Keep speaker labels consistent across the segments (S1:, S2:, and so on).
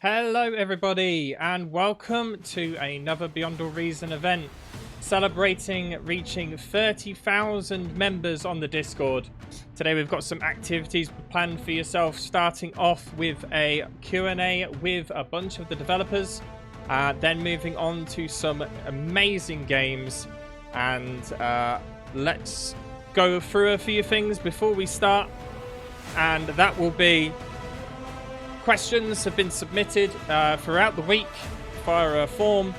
S1: Hello everybody and welcome to another Beyond All Reason event celebrating reaching 30,000 members on the Discord. Today we've got some activities planned for yourself, starting off with a Q&A with a bunch of the developers, then moving on to some amazing games, and let's go through a few things before we start, and that will be questions have been submitted throughout the week via a form,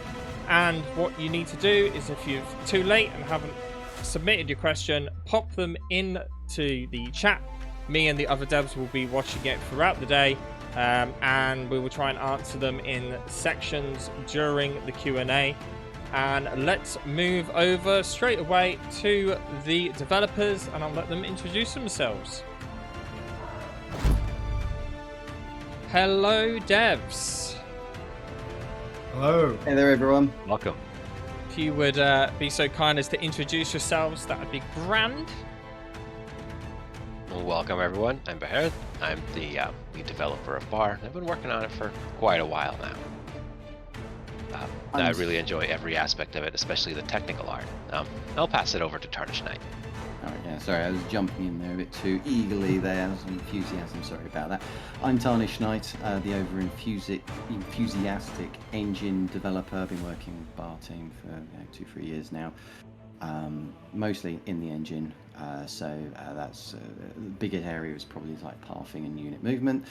S1: and what you need to do is, if you're too late and haven't submitted your question, pop them into the chat. Me and the other devs will be watching it throughout the day, and we will try and answer them in sections during the Q&A. And let's move over straight away to the developers, and I'll let them introduce themselves. Hello, devs.
S2: Hello.
S3: Hey there, everyone.
S4: Welcome.
S1: If you would be so kind as to introduce yourselves, that would be grand.
S4: Welcome, everyone. I'm Beher. I'm the lead developer of Bar. I've been working on it for quite a while now. I really enjoy every aspect of it, especially the technical art. I'll pass it over to Tarnish Knight.
S3: All right, yeah, sorry, I was jumping in there a bit too eagerly there. Some enthusiasm, sorry about that. I'm Tarnish Knight, the enthusiastic engine developer. I've been working with Bar team for 2-3 years now, mostly in the engine. So that's the biggest area is probably like pathing and unit movement.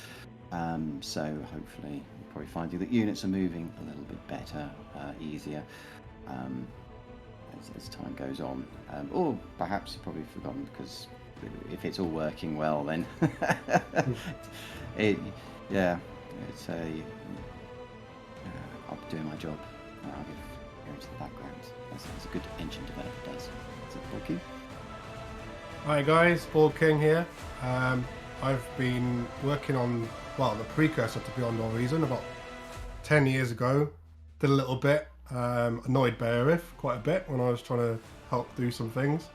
S3: So hopefully you'll probably find that units are moving a little bit better, easier. As time goes on, or perhaps you've probably forgotten, because if it's all working well, then I'm doing my job. I'll go into the background. That's a good engine developer does. Is it Borky?
S2: Hi guys, Ball King here. I've been working on, the precursor to Beyond All Reason about 10 years ago. Did a little bit. Annoyed Bearif quite a bit when I was trying to help do some things,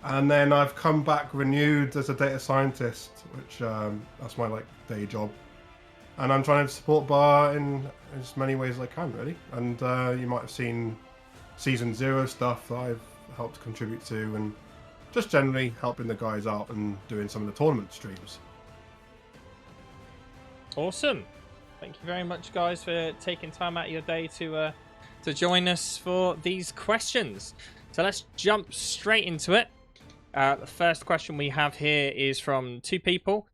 S2: and then I've come back renewed as a data scientist, which that's my day job, and I'm trying to support Bar in as many ways as I can, really. And you might have seen season 0 stuff that I've helped contribute to, and just generally helping the guys out and doing some of the tournament streams.
S1: Awesome. Thank you very much, guys, for taking time out of your day to join us for these questions. So let's jump straight into it. The first question we have here is from two people,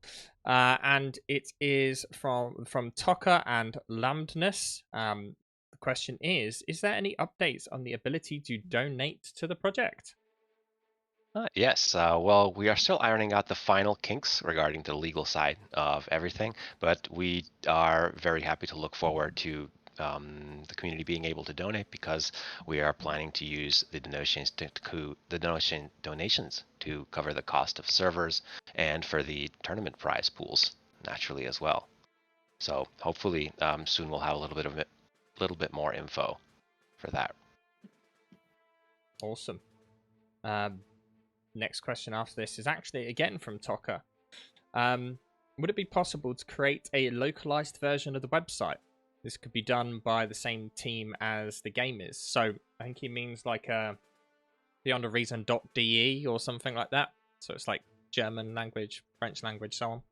S1: and it is from Tocker and Lambdness. The question is there any updates on the ability to donate to the project?
S4: Yes, well, we are still ironing out the final kinks regarding the legal side of everything, but we are very happy to look forward to the community being able to donate, because we are planning to use the donations to cover the cost of servers and for the tournament prize pools, naturally, as well. So hopefully soon we'll have a little bit more info for that.
S1: Awesome. Next question after this is actually again from Tocker. Would it be possible to create a localized version of the website? This could be done by the same team as the game is. So I think he means like beyondareason.de or something like that. So it's like German language, French language, so on.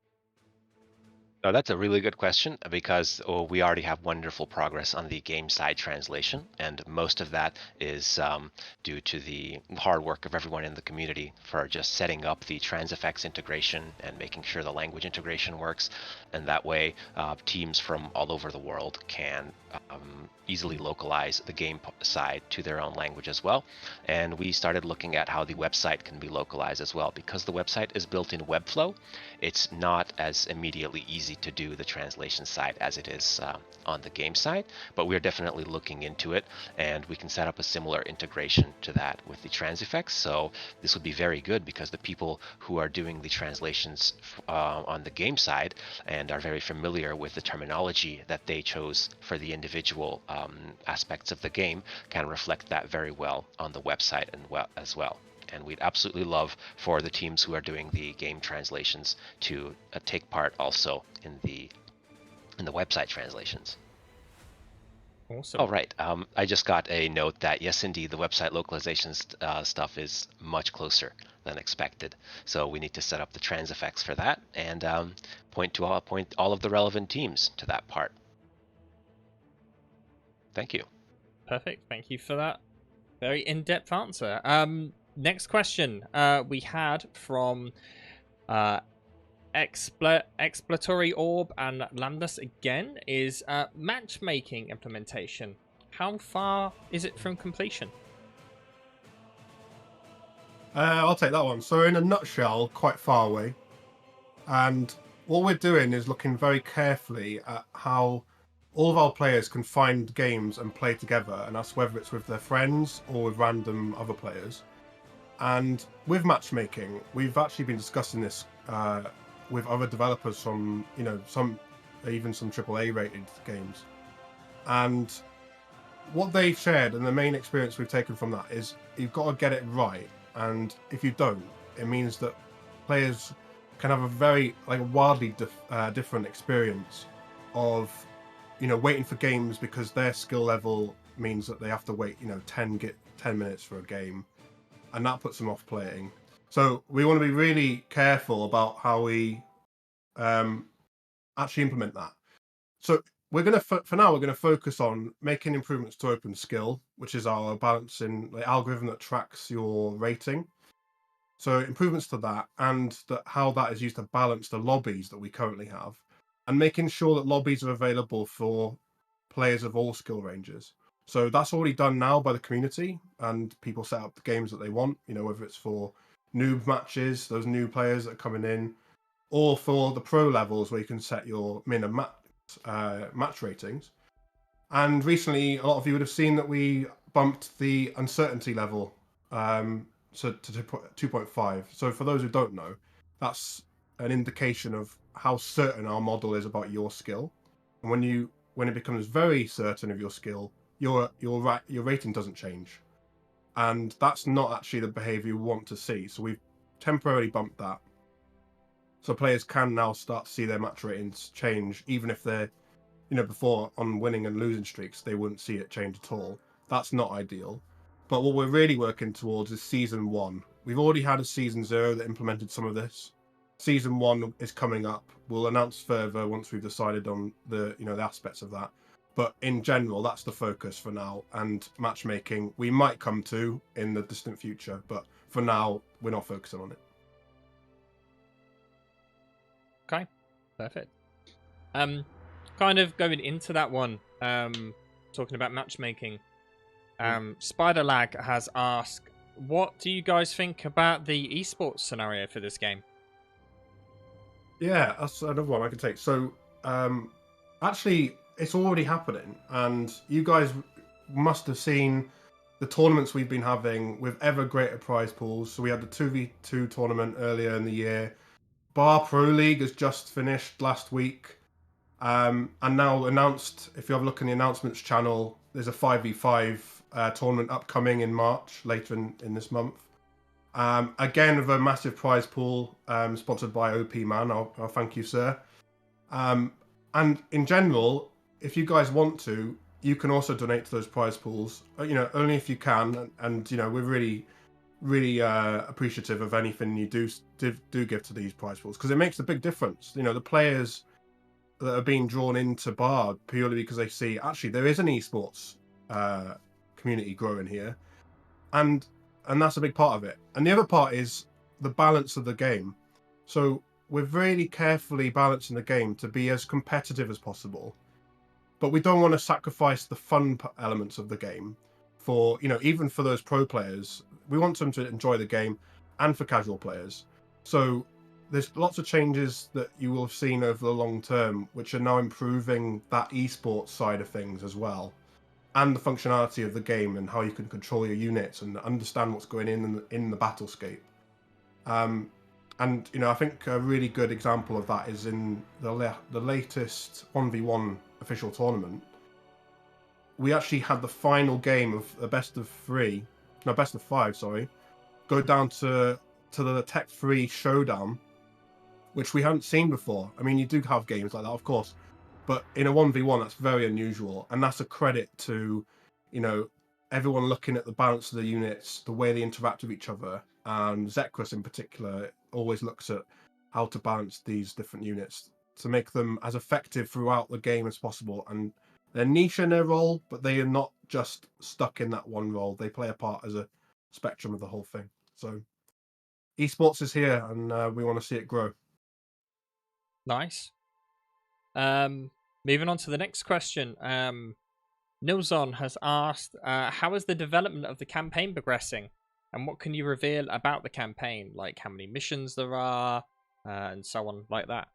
S4: No, that's a really good question, because we already have wonderful progress on the game side translation, and most of that is due to the hard work of everyone in the community for just setting up the Transifex integration and making sure the language integration works, and that way teams from all over the world can easily localize the game side to their own language as well. And we started looking at how the website can be localized as well. Because the website is built in Webflow, it's not as immediately easy to do the translation side as it is on the game side, but we're definitely looking into it, and we can set up a similar integration to that with the Transifex. So this would be very good, because the people who are doing the translations on the game side and are very familiar with the terminology that they chose for the individual aspects of the game can reflect that very well on the website as well. And we'd absolutely love for the teams who are doing the game translations to take part also in the in the website translations.
S1: Awesome.
S4: Oh, right. I just got a note that yes, indeed, the website localization stuff is much closer than expected. So we need to set up the trans effects for that and point all of the relevant teams to that part. Thank you.
S1: Perfect. Thank you for that very in-depth answer. Next question we had from Exploratory Orb and Landus again is matchmaking implementation. How far is it from completion?
S2: I'll take that one. So in a nutshell, quite far away. And what we're doing is looking very carefully at how all of our players can find games and play together, and that's whether it's with their friends or with random other players. And with matchmaking, we've actually been discussing this with other developers from, some AAA rated games. And what they've shared and the main experience we've taken from that is you've got to get it right. And if you don't, it means that players can have a very wildly different experience of waiting for games because their skill level means that they have to wait 10 minutes for a game, and that puts them off playing. So we want to be really careful about how we actually implement that. So we're going to for now we're going to focus on making improvements to open skill, which is our balancing algorithm that tracks your rating. So improvements to that, and how that is used to balance the lobbies that we currently have, and making sure that lobbies are available for players of all skill ranges. So that's already done now by the community, and people set up the games that they want, whether it's for noob matches, those new players that are coming in, or for the pro levels where you can set your min and match ratings. And recently, a lot of you would have seen that we bumped the uncertainty level to 2.5. So for those who don't know, that's an indication of how certain our model is about your skill. And when it becomes very certain of your skill, your rating doesn't change. And that's not actually the behavior we want to see. So we've temporarily bumped that. So players can now start to see their match ratings change, even if they're, before on winning and losing streaks, they wouldn't see it change at all. That's not ideal. But what we're really working towards is season 1. We've already had a season 0 that implemented some of this. Season 1 is coming up. We'll announce further once we've decided on the aspects of that. But in general, that's the focus for now. And matchmaking, we might come to in the distant future, but for now, we're not focusing on it.
S1: Okay, perfect. Kind of going into that one, talking about matchmaking. Spiderlag has asked, what do you guys think about the esports scenario for this game?
S2: Yeah, that's another one I can take. So, actually, it's already happening, and you guys must have seen the tournaments we've been having with ever greater prize pools. So we had the 2v2 tournament earlier in the year. Bar Pro League has just finished last week. And now announced, if you have a look in the announcements channel, there's a 5v5 tournament upcoming in March, later in this month. Again, with a massive prize pool, sponsored by OP Man. I'll thank you, sir. And in general, if you guys want to, you can also donate to those prize pools. Only if you can. And we're really, really appreciative of anything you do give to these prize pools, because it makes a big difference. The players that are being drawn into Bar purely because they see actually there is an esports community growing here, and that's a big part of it. And the other part is the balance of the game. So we're really carefully balancing the game to be as competitive as possible, but we don't want to sacrifice the fun elements of the game for even for those pro players. We want them to enjoy the game, and for casual players. So there's lots of changes that you will have seen over the long term, which are now improving that esports side of things as well, and the functionality of the game and how you can control your units and understand what's going in the battlescape. And I think a really good example of that is in the latest 1v1 official tournament. We actually had the final game of the best of 5, sorry, go down to the Tech 3 showdown, which we hadn't seen before. I mean, you do have games like that, of course, But in a 1v1, that's very unusual, and that's a credit to, everyone looking at the balance of the units, the way they interact with each other, and Zekros in particular always looks at how to balance these different units to make them as effective throughout the game as possible. And they're niche in their role, but they are not just stuck in that one role. They play a part as a spectrum of the whole thing. So esports is here, and we want to see it grow.
S1: Nice. Moving on to the next question. Nilzon has asked, how is the development of the campaign progressing? And what can you reveal about the campaign? Like how many missions there are, and so on like that.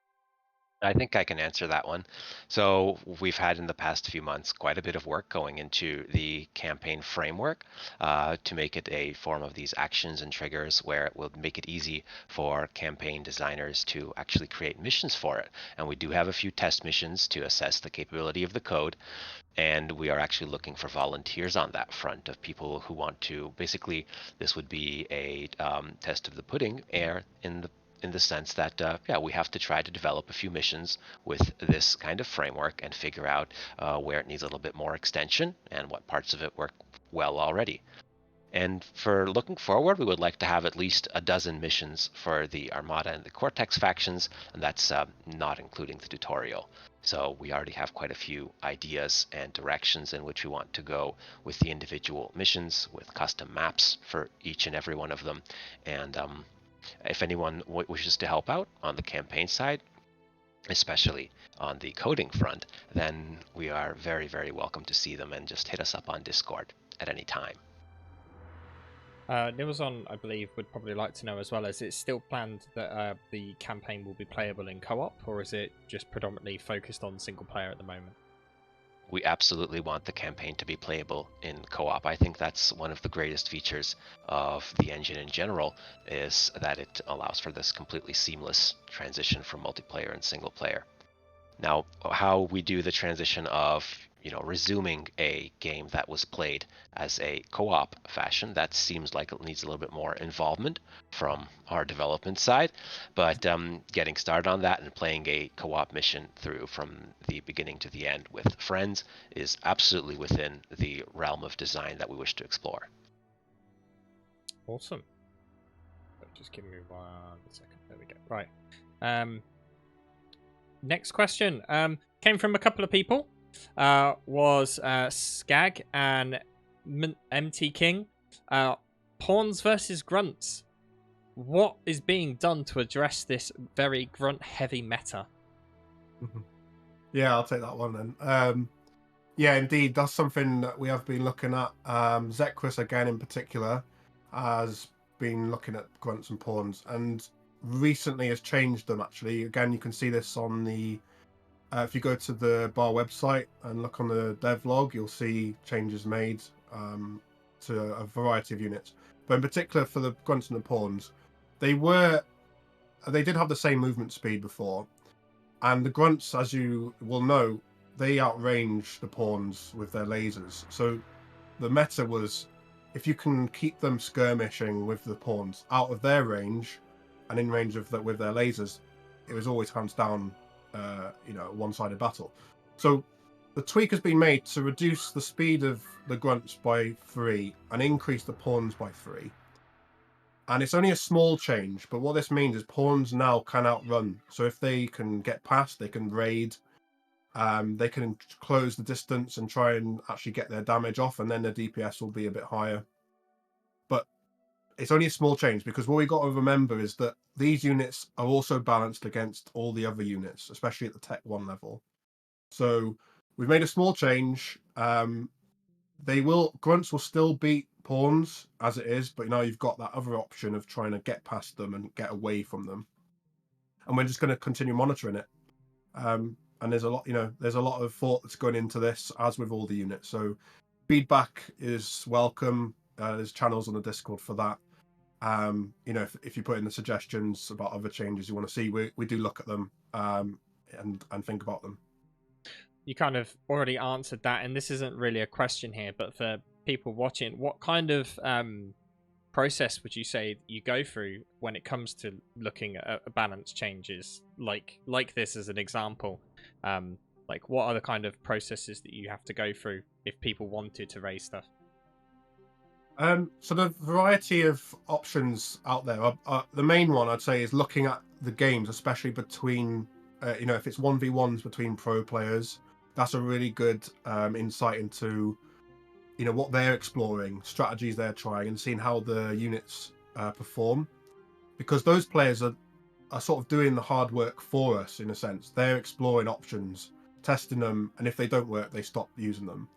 S4: I think I can answer that one. So we've had in the past few months quite a bit of work going into the campaign framework to make it a form of these actions and triggers where it will make it easy for campaign designers to actually create missions for it. And we do have a few test missions to assess the capability of the code. And we are actually looking for volunteers on that front of people who want to basically, this would be a test of the pudding in the sense that we have to try to develop a few missions with this kind of framework and figure out where it needs a little bit more extension and what parts of it work well already. And for looking forward, we would like to have at least a dozen missions for the Armada and the Cortex factions, and that's not including the tutorial. So we already have quite a few ideas and directions in which we want to go with the individual missions, with custom maps for each and every one of them. And if anyone wishes to help out on the campaign side, especially on the coding front, then we are very, very welcome to see them, and just hit us up on Discord at any time.
S1: Nilzon, I believe, would probably like to know as well, is it still planned that the campaign will be playable in co-op, or is it just predominantly focused on single player at the moment?
S4: We absolutely want the campaign to be playable in co-op. I think that's one of the greatest features of the engine in general, is that it allows for this completely seamless transition from multiplayer and single player. Now, how we do the transition of resuming a game that was played as a co-op fashion, that seems like it needs a little bit more involvement from our development side, but getting started on that and playing a co-op mission through from the beginning to the end with friends is absolutely within the realm of design that we wish to explore.
S1: Awesome. Just give me 1 second. There we go. Right. Next question came from a couple of people. Was Skag and MT King. Pawns versus grunts. What is being done to address this very grunt-heavy meta?
S2: Yeah, I'll take that one then. Yeah, indeed, that's something that we have been looking at. Zekros, again, in particular, has been looking at grunts and pawns, and recently has changed them, actually. Again, you can see this on the... if you go to the bar website and look on the devlog, you'll see changes made to a variety of units. But in particular for the grunts and the pawns, they did have the same movement speed before. And the grunts, as you will know, they outrange the pawns with their lasers. So the meta was, if you can keep them skirmishing with the pawns out of their range and in range of with their lasers, it was always hands down one-sided battle. So the tweak has been made to reduce the speed of the grunts by 3 and increase the pawns by 3. And it's only a small change, but what this means is pawns now can outrun. So if they can get past, they can raid, they can close the distance and try and actually get their damage off, and then their DPS will be a bit higher. But it's only a small change, because what we've got to remember is that these units are also balanced against all the other units, especially at the Tech 1 level. So we've made a small change. Grunts will still beat pawns as it is, but now you've got that other option of trying to get past them and get away from them. And we're just going to continue monitoring it. And there's a lot, there's a lot of thought that's going into this, as with all the units. So feedback is welcome. There's channels on the Discord for that. If you put in the suggestions about other changes you want to see, we do look at them and think about them.
S1: You kind of already answered that, and this isn't really a question here, but for people watching, what kind of process would you say you go through when it comes to looking at balance changes like this as an example? Like, what are the kind of processes that you have to go through if people wanted to raise stuff?
S2: So the variety of options out there, the main one I'd say is looking at the games, especially between, if it's 1v1s between pro players, that's a really good insight into, what they're exploring, strategies they're trying, and seeing how the units perform. Because those players are sort of doing the hard work for us, in a sense. They're exploring options, testing them, and if they don't work, they stop using them.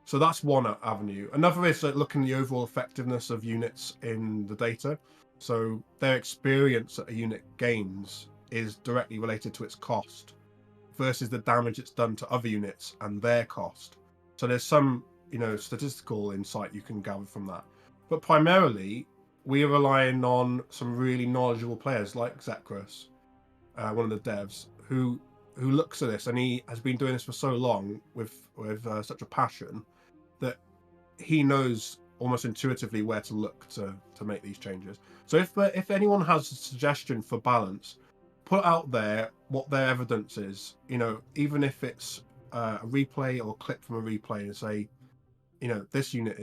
S2: So that's one avenue. Another is looking at the overall effectiveness of units in the data. So their experience that a unit gains is directly related to its cost versus the damage it's done to other units and their cost. So there's some, statistical insight you can gather from that. But primarily, we are relying on some really knowledgeable players like Zekros, one of the devs, who looks at this, and he has been doing this for so long with such a passion that he knows almost intuitively where to look to make these changes. So if anyone has a suggestion for balance, put out there what their evidence is. Even if it's a replay or a clip from a replay, and say, this unit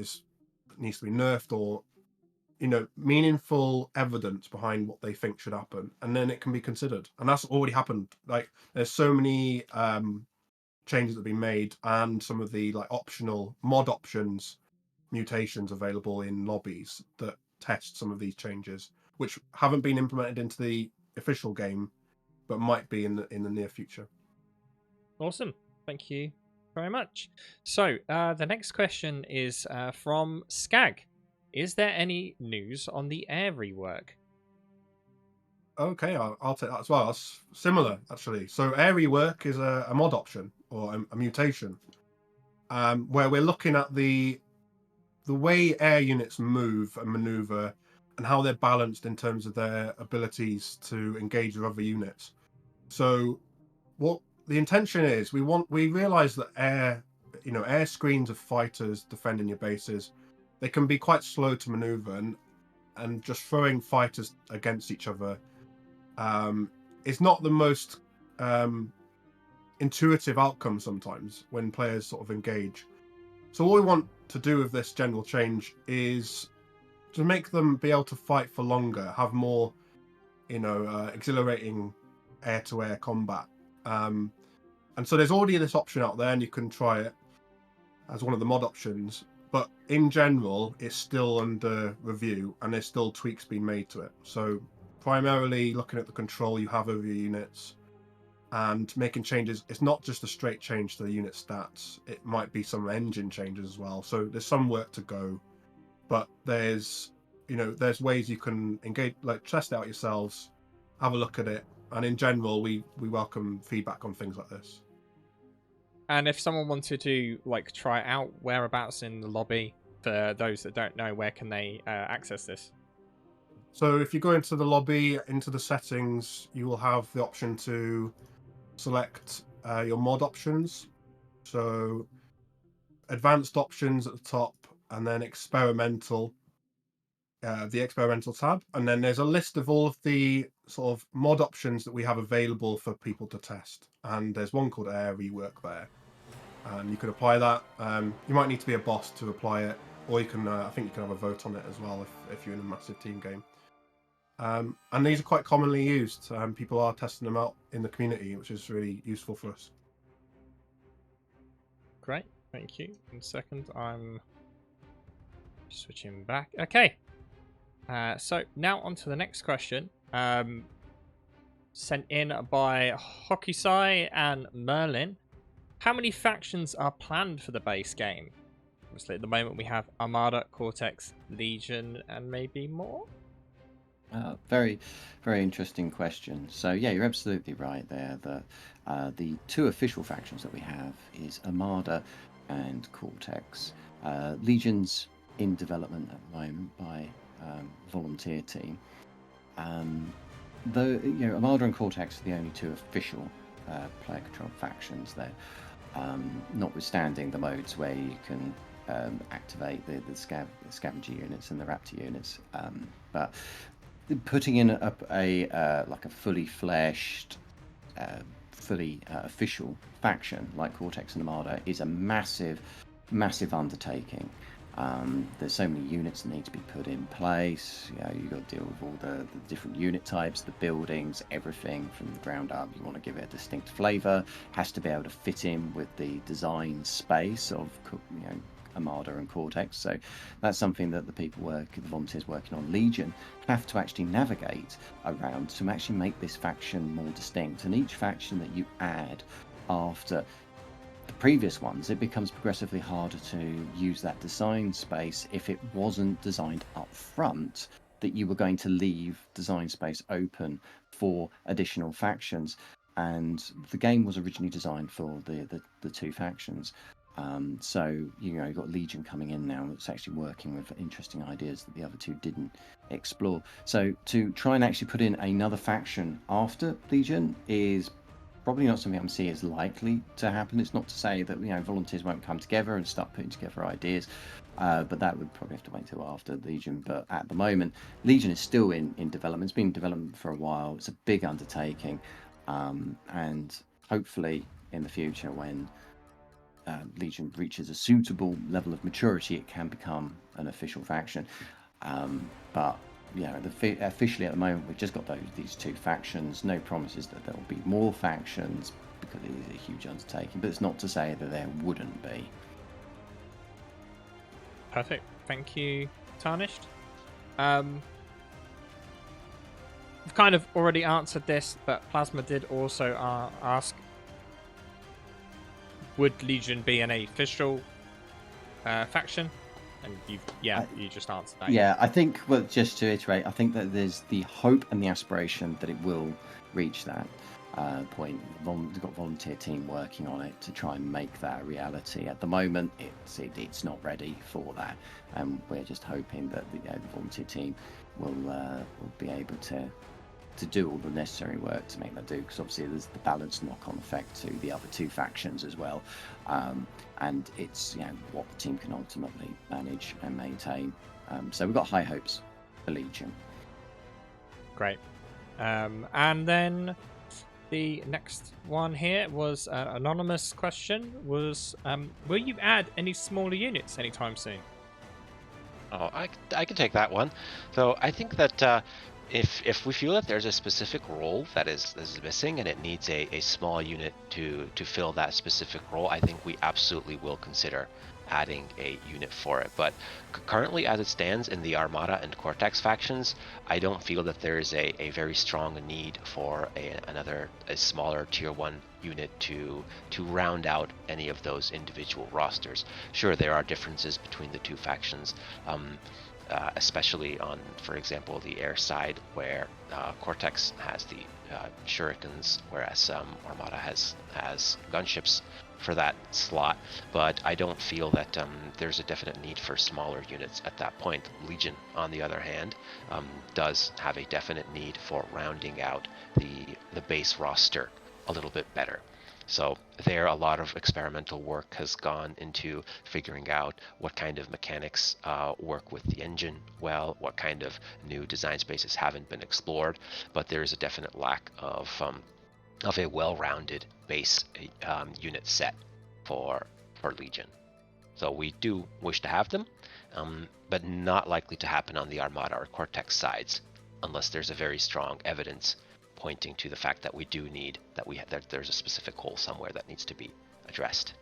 S2: needs to be nerfed, or meaningful evidence behind what they think should happen, and then it can be considered. And that's already happened. Like, there's so many changes that have been made, and some of the optional mod options, mutations available in lobbies that test some of these changes, which haven't been implemented into the official game, but might be in the near future.
S1: Awesome. Thank you very much. So the next question is from Skag. Is there any news on the air rework?
S2: Okay, I'll take that as well. That's similar, actually. So air rework is a mod option, or a mutation, where we're looking at the way air units move and maneuver, and how they're balanced in terms of their abilities to engage with other units. So what the intention is, we realize that air screens of fighters defending your bases, they can be quite slow to maneuver, and just throwing fighters against each other is not the most intuitive outcome sometimes when players sort of engage. So what we want to do with this general change is to make them be able to fight for longer, have more, exhilarating air-to-air combat. And so there's already this option out there, and you can try it as one of the mod options. But in general, it's still under review, and there's still tweaks being made to it. So primarily looking at the control you have over your units and making changes. It's not just a straight change to the unit stats. It might be some engine changes as well. So there's some work to go, but there's ways you can engage, test it out yourselves, have a look at it. And in general, we welcome feedback on things like this.
S1: And if someone wanted to try it out, whereabouts in the lobby, for those that don't know, where can they access this?
S2: So if you go into the lobby, into the settings, you will have the option to select your mod options. So advanced options at the top, and then experimental, the experimental tab. And then there's a list of all of the sort of mod options that we have available for people to test. And there's one called Air Rework there. And you can apply that. You might need to be a boss to apply it, or you can, I think you can have a vote on it as well if you're in a massive team game. And these are quite commonly used. People are testing them out in the community, which is really useful for us.
S1: Great, thank you. In a second, I'm switching back. Okay. So now on to the next question. Sent in by Hokusai and Merlin. How many factions are planned for the base game? Obviously, at the moment we have Armada, Cortex, Legion, and maybe more.
S3: Very, very interesting question. So yeah, you're absolutely right there. The two official factions that we have is Armada and Cortex. Legion's in development at the moment by volunteer team. Though Armada and Cortex are the only two official player controlled factions there. Notwithstanding the modes where you can activate the scavenger units and the raptor units, but putting in a fully fleshed fully official faction like Cortex and Armada is a massive undertaking. There's so many units that need to be put in place. You've got to deal with all the different unit types, the buildings, everything from the ground up. You want to give it a distinct flavour. Has to be able to fit in with the design space of Armada and Cortex. So that's something that the volunteers working on Legion have to actually navigate around to actually make this faction more distinct. And each faction that you add after the previous ones, it becomes progressively harder to use that design space if it wasn't designed up front that you were going to leave design space open for additional factions. And the game was originally designed for the two factions. So you've got Legion coming in now that's actually working with interesting ideas that the other two didn't explore. So to try and actually put in another faction after Legion is probably not something I'm seeing as likely to happen. It's not to say that volunteers won't come together and start putting together ideas, but that would probably have to wait until after Legion. But at the moment, Legion is still in development. It's been in development for a while. It's a big undertaking, and hopefully in the future, when Legion reaches a suitable level of maturity, it can become an official faction. But officially at the moment, we've just got these two factions. No promises that there will be more factions because it is a huge undertaking. But it's not to say that there wouldn't be.
S1: Perfect. Thank you, Tarnished. We've kind of already answered this, but Plasma did also ask, would Legion be an official faction? And you just answered that.
S3: Yeah, I think, well, just to iterate, I think that there's the hope and the aspiration that it will reach that point. We've got a volunteer team working on it to try and make that a reality. At the moment, it's not ready for that, and we're just hoping that the volunteer team will be able to do all the necessary work to make that do, because obviously there's the balance knock-on effect to the other two factions as well, and it's what the team can ultimately manage and maintain. So we've got high hopes for Legion.
S1: Great. And then the next one here was an anonymous question, was will you add any smaller units anytime soon?
S4: Oh, I can take that one. So I think that if we feel that there's a specific role that is missing and it needs a small unit to fill that specific role, I think we absolutely will consider adding a unit for it. But currently, as it stands in the Armada and Cortex factions, I don't feel that there is a very strong need for a smaller tier 1 unit to round out any of those individual rosters. Sure, there are differences between the two factions, especially on, for example, the air side, where Cortex has the shurikens, whereas Armada has gunships for that slot. But I don't feel that there's a definite need for smaller units at that point. Legion, on the other hand, does have a definite need for rounding out the base roster a little bit better. So there, a lot of experimental work has gone into figuring out what kind of mechanics work with the engine well, what kind of new design spaces haven't been explored, but there is a definite lack of a well-rounded base unit set for Legion. So we do wish to have them, but not likely to happen on the Armada or Cortex sides, unless there's a very strong evidence pointing to the fact that we do need that there's a specific hole somewhere that needs to be addressed.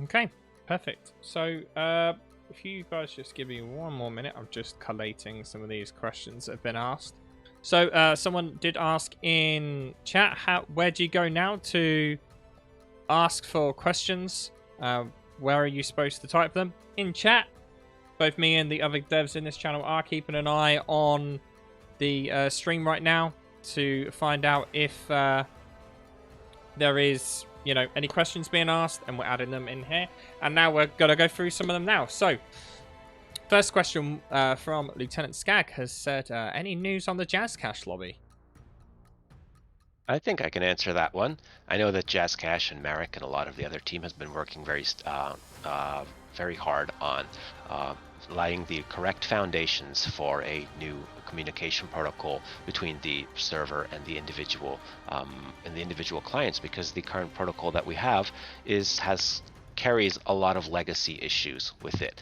S1: Okay, perfect. So if you guys just give me one more minute, I'm just collating some of these questions that have been asked. So someone did ask in chat, where do you go now to ask for questions? Where are you supposed to type them? In chat. Both me and the other devs in this channel are keeping an eye on the stream right now to find out if there is, any questions being asked, and we're adding them in here. And now we're going to go through some of them now. So, first question from Lieutenant Skag has said, any news on the Jazz Cash lobby?
S4: I think I can answer that one. I know that Jazz Cash and Marek and a lot of the other team has been working very hard on uh, laying the correct foundations for a new communication protocol between the server and the individual clients, because the current protocol that we have carries a lot of legacy issues with it.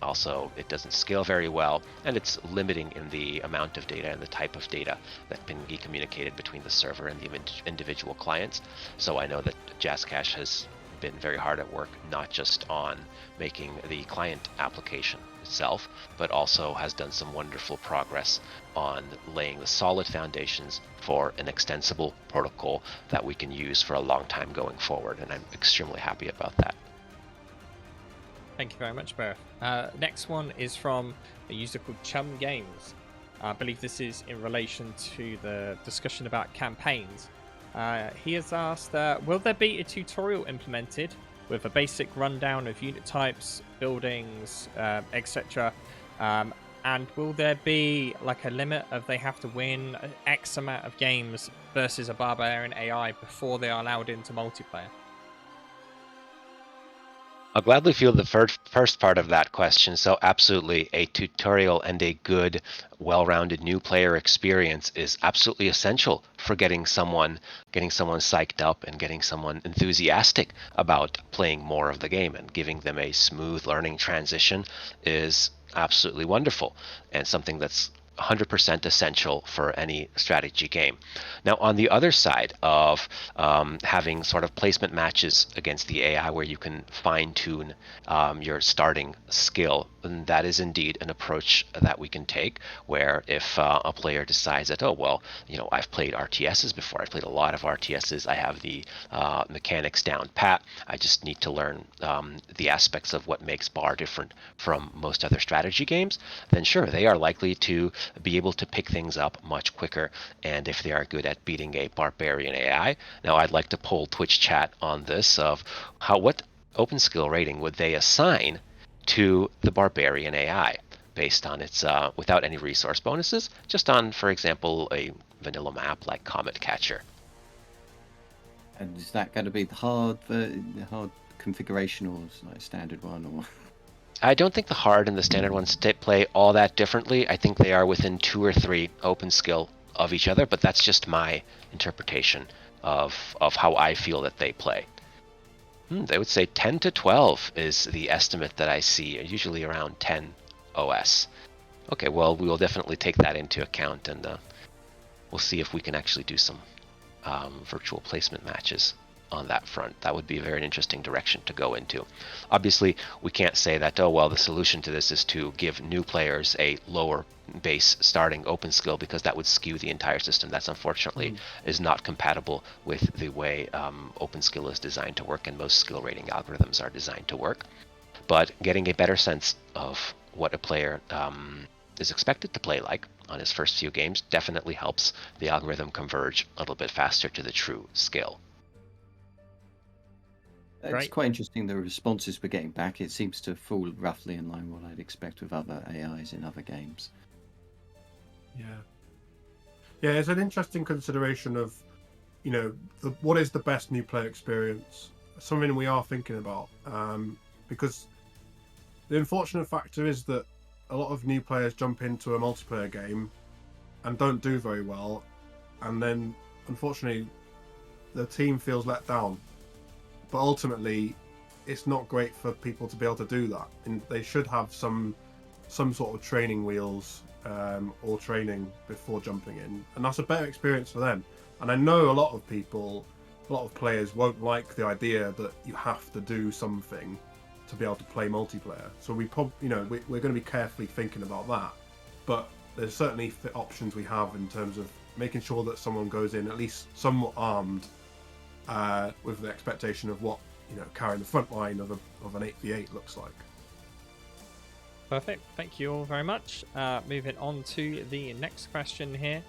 S4: Also, it doesn't scale very well, and it's limiting in the amount of data and the type of data that can be communicated between the server and the individual clients. So I know that JazzCash has been very hard at work, not just on making the client application itself, but also has done some wonderful progress on laying the solid foundations for an extensible protocol that we can use for a long time going forward, and I'm extremely happy about that.
S1: Thank you very much, Bareth. Next one is from a user called Chum Games. I believe this is in relation to the discussion about campaigns. He has asked, will there be a tutorial implemented with a basic rundown of unit types, buildings, etc.? And will there be like a limit of they have to win X amount of games versus a barbarian AI before they are allowed into multiplayer?
S4: I'll gladly field the first part of that question. So absolutely, a tutorial and a good, well-rounded new player experience is absolutely essential for getting someone psyched up and getting someone enthusiastic about playing more of the game, and giving them a smooth learning transition is absolutely wonderful and something that's 100% essential for any strategy game. Now, on the other side of having sort of placement matches against the AI where you can fine tune your starting skill, and that is indeed an approach that we can take, where if a player decides that, oh, well, I've played RTSs before, I've played a lot of RTSs, I have the mechanics down pat, I just need to learn the aspects of what makes Bar different from most other strategy games, then sure, they are likely to be able to pick things up much quicker. And if they are good at beating a barbarian AI, now I'd like to poll Twitch chat on this of what open skill rating would they assign to the barbarian AI based on its without any resource bonuses, just on, for example, a vanilla map like Comet Catcher.
S3: And is that going to be the hard configuration, or like standard one, or?
S4: I don't think the hard and the standard ones play all that differently. I think they are within 2 or 3 open skill of each other, but that's just my interpretation of how I feel that they play. They would say 10 to 12 is the estimate that I see, usually around 10 OS. Okay, well, we will definitely take that into account, and we'll see if we can actually do some virtual placement matches on that front. That would be a very interesting direction to go into. Obviously, we can't say that, oh, well, the solution to this is to give new players a lower base starting open skill, because that would skew the entire system. That's unfortunately is not compatible with the way open skill is designed to work, and most skill rating algorithms are designed to work. But getting a better sense of what a player is expected to play like on his first few games definitely helps the algorithm converge a little bit faster to the true skill.
S3: It's quite interesting, the responses we're getting back. It seems to fall roughly in line with what I'd expect with other AIs in other games.
S2: Yeah, it's an interesting consideration of, what is the best new player experience? Something we are thinking about, because the unfortunate factor is that a lot of new players jump into a multiplayer game and don't do very well, and then unfortunately the team feels let down. But ultimately, it's not great for people to be able to do that, and they should have some sort of training wheels or training before jumping in, and that's a better experience for them. And I know a lot of players won't like the idea that you have to do something to be able to play multiplayer. So we're going to be carefully thinking about that. But there's certainly options we have in terms of making sure that someone goes in at least somewhat armed, with the expectation of what carrying the front line of an 8v8 looks like.
S1: Perfect. Thank you all very much. Moving on to the next question here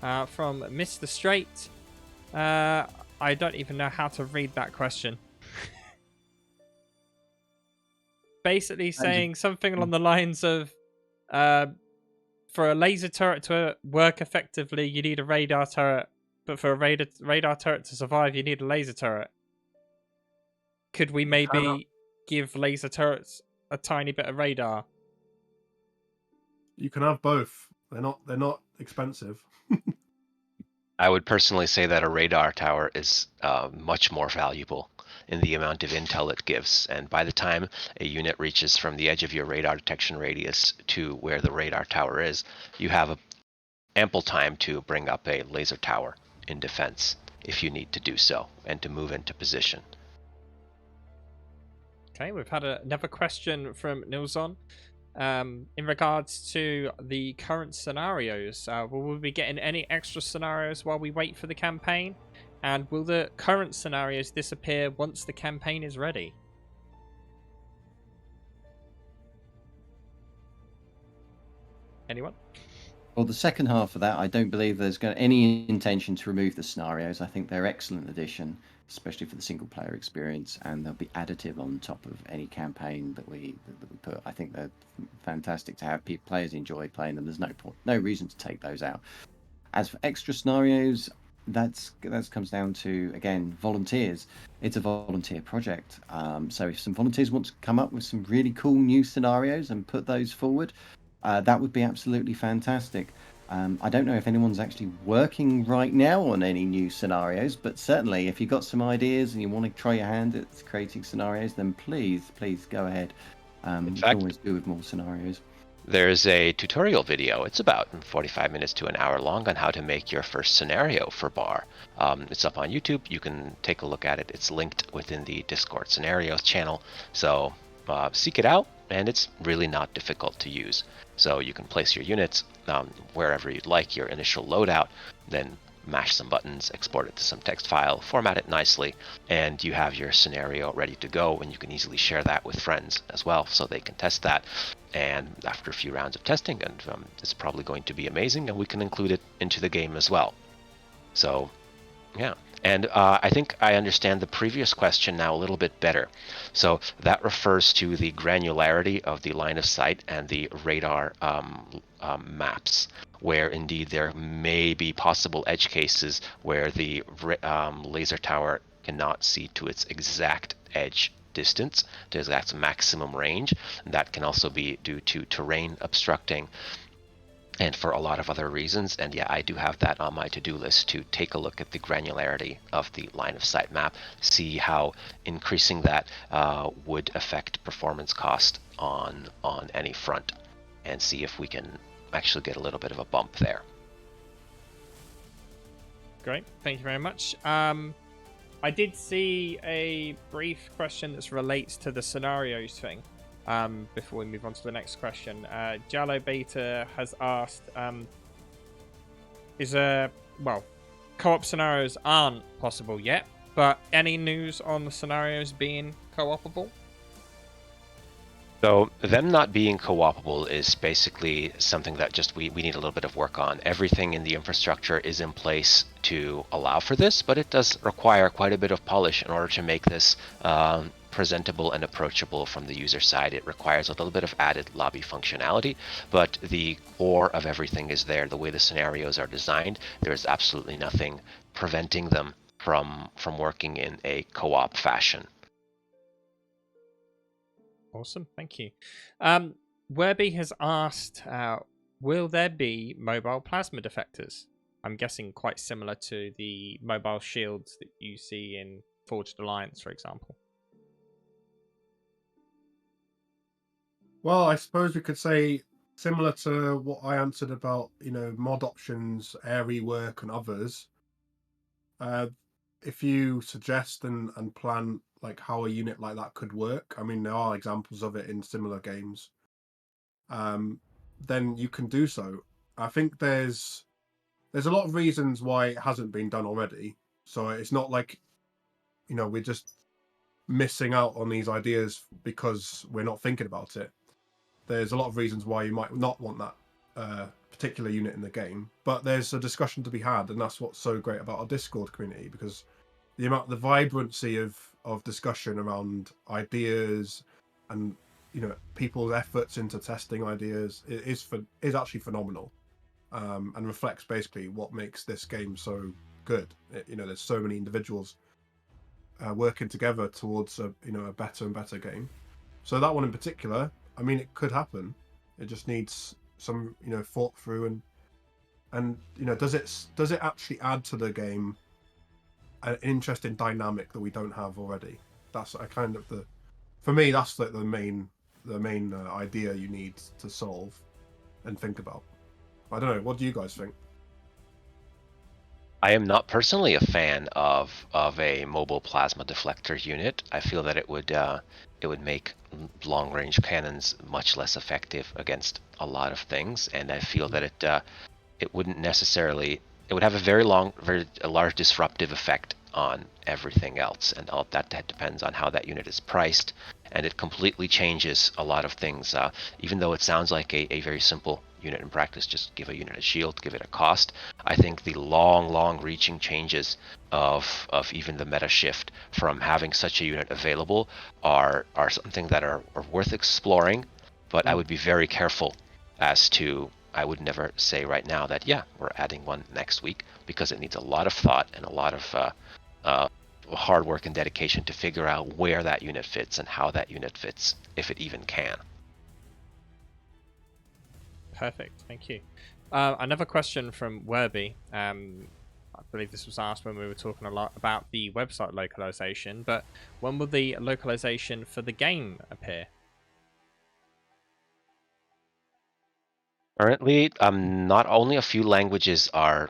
S1: from Mr. Straight. I don't even know how to read that question. Basically saying something along the lines of, for a laser turret to work effectively, you need a radar turret But for a radar turret to survive, you need a laser turret. Could we maybe give laser turrets a tiny bit of radar?
S2: You can have both. They're not expensive.
S4: I would personally say that a radar tower is much more valuable in the amount of intel it gives. And by the time a unit reaches from the edge of your radar detection radius to where the radar tower is, you have ample time to bring up a laser tower in defense if you need to do so and to move into position.
S1: Okay, we've had another question from Nilsson. In regards to the current scenarios, will we be getting any extra scenarios while we wait for the campaign? And will the current scenarios disappear once the campaign is ready? Anyone?
S3: Well, the second half of that, I don't believe there's any intention to remove the scenarios. I think they're excellent addition, especially for the single player experience, and they'll be additive on top of any campaign that we put. I think they're fantastic to have. Players enjoy playing them. There's no reason to take those out. As for extra scenarios, that comes down to, again, volunteers. It's a volunteer project, so if some volunteers want to come up with some really cool new scenarios and put those forward, that would be absolutely fantastic. I don't know if anyone's actually working right now on any new scenarios, but certainly if you've got some ideas and you want to try your hand at creating scenarios, then please go ahead.
S4: In
S3: You
S4: fact,
S3: can always do with more scenarios.
S4: There's a tutorial video. It's about 45 minutes to an hour long on how to make your first scenario for Bar. It's up on YouTube. You can take a look at it. It's linked within the Discord scenarios channel. So seek it out, and it's really not difficult to use. So you can place your units wherever you'd like, your initial loadout, then mash some buttons, export it to some text file, format it nicely, and you have your scenario ready to go, and you can easily share that with friends as well so they can test that. And after a few rounds of testing, and it's probably going to be amazing, and we can include it into the game as well. So yeah. And I think I understand the previous question now a little bit better. So that refers to the granularity of the line of sight and the radar maps, where indeed there may be possible edge cases where the laser tower cannot see to its exact edge distance, to its exact maximum range. And that can also be due to terrain obstructing and for a lot of other reasons. And yeah, I do have that on my to-do list to take a look at the granularity of the line of sight map, see how increasing that would affect performance cost on any front, and see if we can actually get a little bit of a bump there.
S1: Great, thank you very much. I did see a brief question that relates to the scenarios thing. Before we move on to the next question, Jallo Beta has asked, co-op scenarios aren't possible yet, but any news on the scenarios being co-opable?
S4: So them not being co-opable is basically something that just we need a little bit of work on. Everything in the infrastructure is in place to allow for this, but it does require quite a bit of polish in order to make this presentable and approachable from the user side. It requires a little bit of added lobby functionality, but the core of everything is there. The way the scenarios are designed, there's absolutely nothing preventing them from working in a co-op fashion.
S1: Awesome, thank you. Werby has asked, will there be mobile plasma defectors? I'm guessing quite similar to the mobile shields that you see in Forged Alliance, for example.
S2: Well, I suppose we could say similar to what I answered about, mod options, air rework, and others. If you suggest and plan like how a unit like that could work, I mean, there are examples of it in similar games. Then you can do so. I think there's a lot of reasons why it hasn't been done already. So it's not like, we're just missing out on these ideas because we're not thinking about it. There's a lot of reasons why you might not want that particular unit in the game, but there's a discussion to be had, and that's what's so great about our Discord community, because the vibrancy of discussion around ideas and people's efforts into testing ideas is actually phenomenal, and reflects basically what makes this game so good. There's so many individuals working together towards a better and better game. So that one in particular, I mean, it could happen. It just needs some thought through and does it actually add to the game an interesting dynamic that we don't have already? That's for me, that's like the main idea you need to solve and think about. I don't know. What do you guys think?
S4: I am not personally a fan of a mobile plasma deflector unit. I feel that it would make long range cannons much less effective against a lot of things, and I feel that it wouldn't necessarily. It would have a very large disruptive effect on everything else, and all that depends on how that unit is priced, and it completely changes a lot of things. Even though it sounds like a very simple unit in practice, just give a unit a shield, give it a cost. I think the long reaching changes of even the meta shift from having such a unit available are something that are worth exploring, but I would be very careful as to. I would never say right now that we're adding one next week, because it needs a lot of thought and a lot of hard work and dedication to figure out where that unit fits and how that unit fits, if it even can.
S1: Perfect, thank you. Another question from Werby. I believe this was asked when we were talking a lot about the website localization, but when will the localization for the game appear?
S4: Currently, not only a few languages are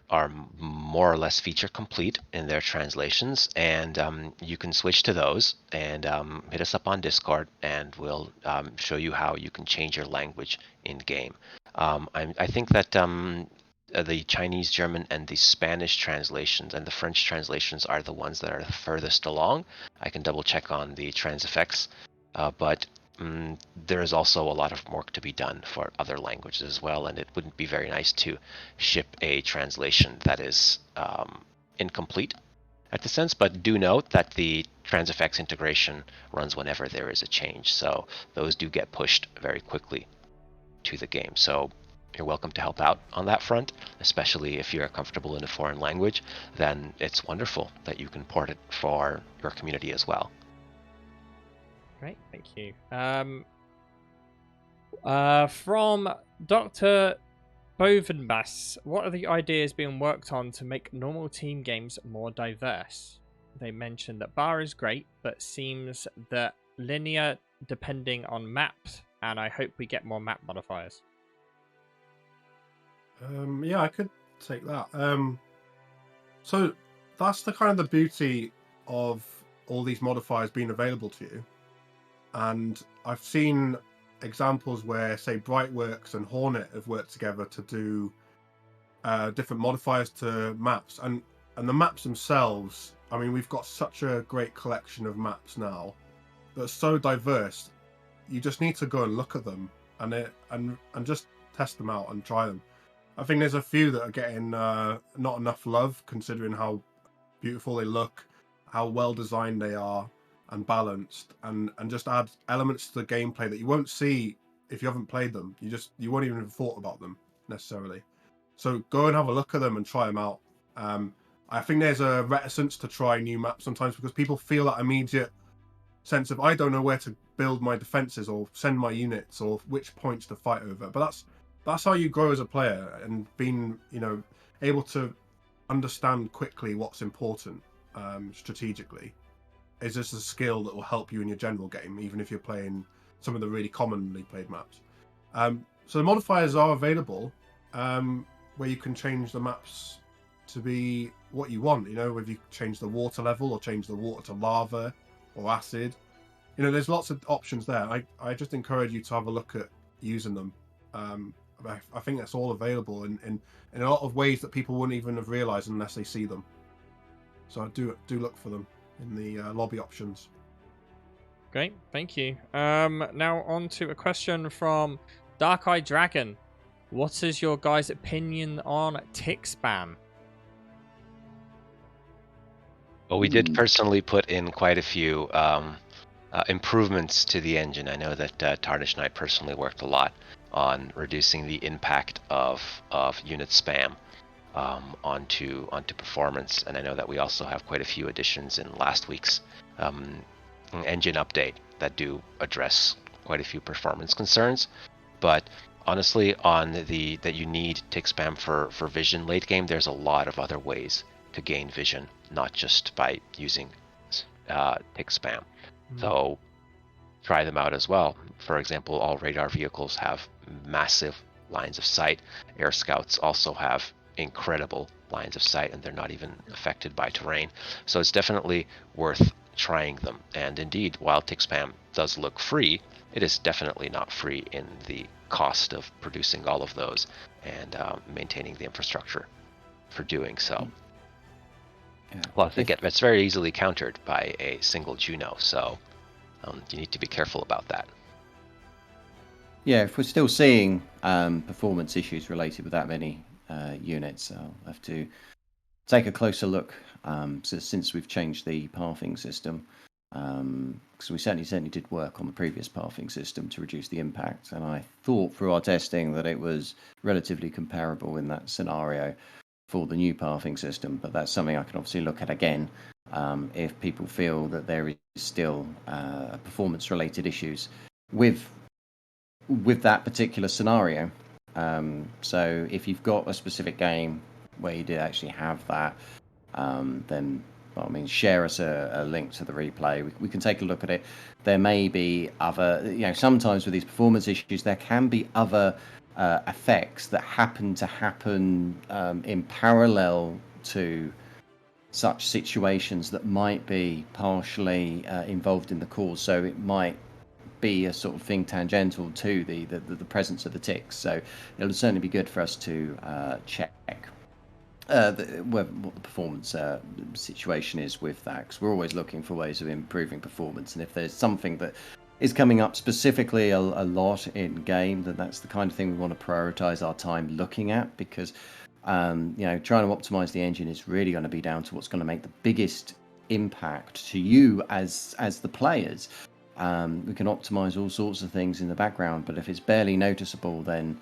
S4: more or less feature complete in their translations, and you can switch to those and hit us up on Discord, and we'll show you how you can change your language in game. I think that the Chinese, German, and the Spanish translations and the French translations are the ones that are the furthest along. I can double check on the transifex, but there is also a lot of work to be done for other languages as well, and it wouldn't be very nice to ship a translation that is incomplete at the sense. But do note that the transifex integration runs whenever there is a change, so those do get pushed very quickly to the game. So you're welcome to help out on that front, especially if you're comfortable in a foreign language. Then it's wonderful that you can port it for your community as well.
S1: Great, thank you. From Dr. Bovenbass, what are the ideas being worked on to make normal team games more diverse? They mentioned that bar is great, but seems that linear depending on maps, and I hope we get more map modifiers.
S2: Yeah, I could take that. So that's the kind of the beauty of all these modifiers being available to you. And I've seen examples where, say, Brightworks and Hornet have worked together to do different modifiers to maps, and the maps themselves. I mean, we've got such a great collection of maps now that's so diverse. You just need to go and look at them and just test them out and try them. I think there's a few that are getting not enough love, considering how beautiful they look, how well designed they are, and balanced, and just add elements to the gameplay that you won't see if you haven't played them. You won't even have thought about them necessarily. So go and have a look at them and try them out. I think there's a reticence to try new maps sometimes because people feel that immediate sense of, I don't know where to build my defenses or send my units or which points to fight over. But that's how you grow as a player, and being able to understand quickly what's important strategically is just a skill that will help you in your general game, even if you're playing some of the really commonly played maps. So the modifiers are available, where you can change the maps to be what you want. Whether you change the water level or change the water to lava or acid. There's lots of options there. I just encourage you to have a look at using them. I think that's all available in a lot of ways that people wouldn't even have realized unless they see them. So I do look for them in the lobby options.
S1: Great, thank you. Now on to a question from Dark Eye Dragon. What is your guys' opinion on tick spam?
S4: Well, we did personally put in quite a few improvements to the engine. I know that Tarnish and I personally worked a lot on reducing the impact of unit spam. onto performance. And I know that we also have quite a few additions in last week's engine update that do address quite a few performance concerns. But honestly, on the that you need tick spam for vision late game, there's a lot of other ways to gain vision, not just by using tick spam. So try them out as well. For example, all radar vehicles have massive lines of sight. Air scouts also have incredible lines of sight, and they're not even affected by terrain. So it's definitely worth trying them. And indeed, while tick spam does look free, it is definitely not free in the cost of producing all of those and maintaining the infrastructure for doing so.
S3: Yeah.
S4: Plus, it's very easily countered by a single Juno, so you need to be careful about that.
S3: Yeah, if we're still seeing performance issues related with that many units, I'll have to take a closer look since we've changed the pathing system. Because we certainly did work on the previous pathing system to reduce the impact, and I thought through our testing that it was relatively comparable in that scenario for the new pathing system. But that's something I can obviously look at again if people feel that there is still performance-related issues with that particular scenario. So if you've got a specific game where you did actually have that, then I mean, share us a link to the replay. We can take a look at it. There may be other, sometimes with these performance issues, there can be other effects that happen in parallel to such situations that might be partially involved in the cause. So it might be a sort of thing tangential to the presence of the ticks. So it'll certainly be good for us to check what the performance situation is with that, because we're always looking for ways of improving performance. And if there's something that is coming up specifically a lot in game, then that's the kind of thing we want to prioritize our time looking at, because trying to optimize the engine is really going to be down to what's going to make the biggest impact to you as the players. We can optimize all sorts of things in the background, but if it's barely noticeable, then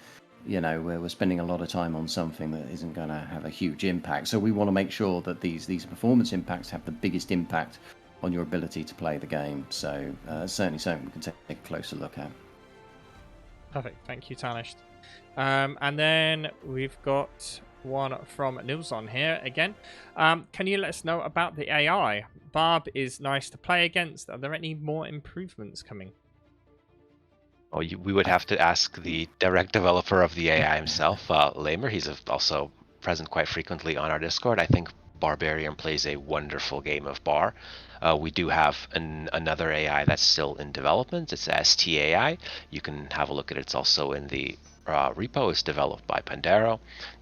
S3: we're spending a lot of time on something that isn't going to have a huge impact. So we want to make sure that these performance impacts have the biggest impact on your ability to play the game. So certainly something we can take a closer look at.
S1: Perfect. Thank you, Tanished. And then we've got one from Nils on here again. Can you let us know about the AI? Barb is nice to play against. Are there any more improvements coming?
S4: Oh, we would have to ask the direct developer of the AI himself, Lamer. He's also present quite frequently on our Discord. I think Barbarian plays a wonderful game of Bar. We do have another AI that's still in development. It's STAI. You can have a look at it. It's also in the repo. It's developed by Pandero,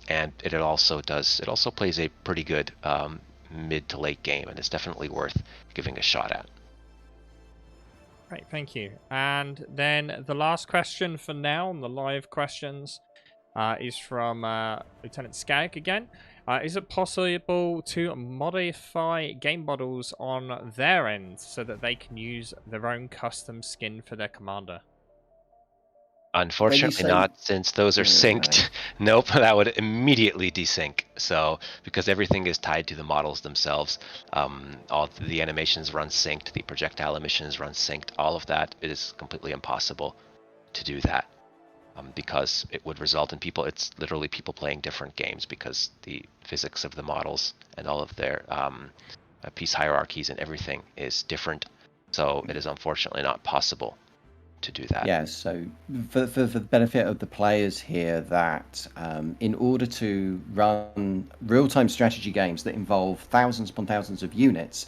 S4: and it also plays a pretty good mid to late game, and it's definitely worth giving a shot at.
S1: Right, thank you. And then the last question for now on the live questions is from Lieutenant Skag again. Is it possible to modify game models on their end so that they can use their own custom skin for their commander?
S4: Unfortunately not, since those are synced. Nope, that would immediately desync. So, because everything is tied to the models themselves, all the animations run synced, the projectile emissions run synced, all of that, it is completely impossible to do that. Because it would result in it's literally people playing different games, because the physics of the models and all of their piece hierarchies and everything is different. So it is unfortunately not possible to do that.
S3: Yeah, so for the benefit of the players here, that in order to run real-time strategy games that involve thousands upon thousands of units,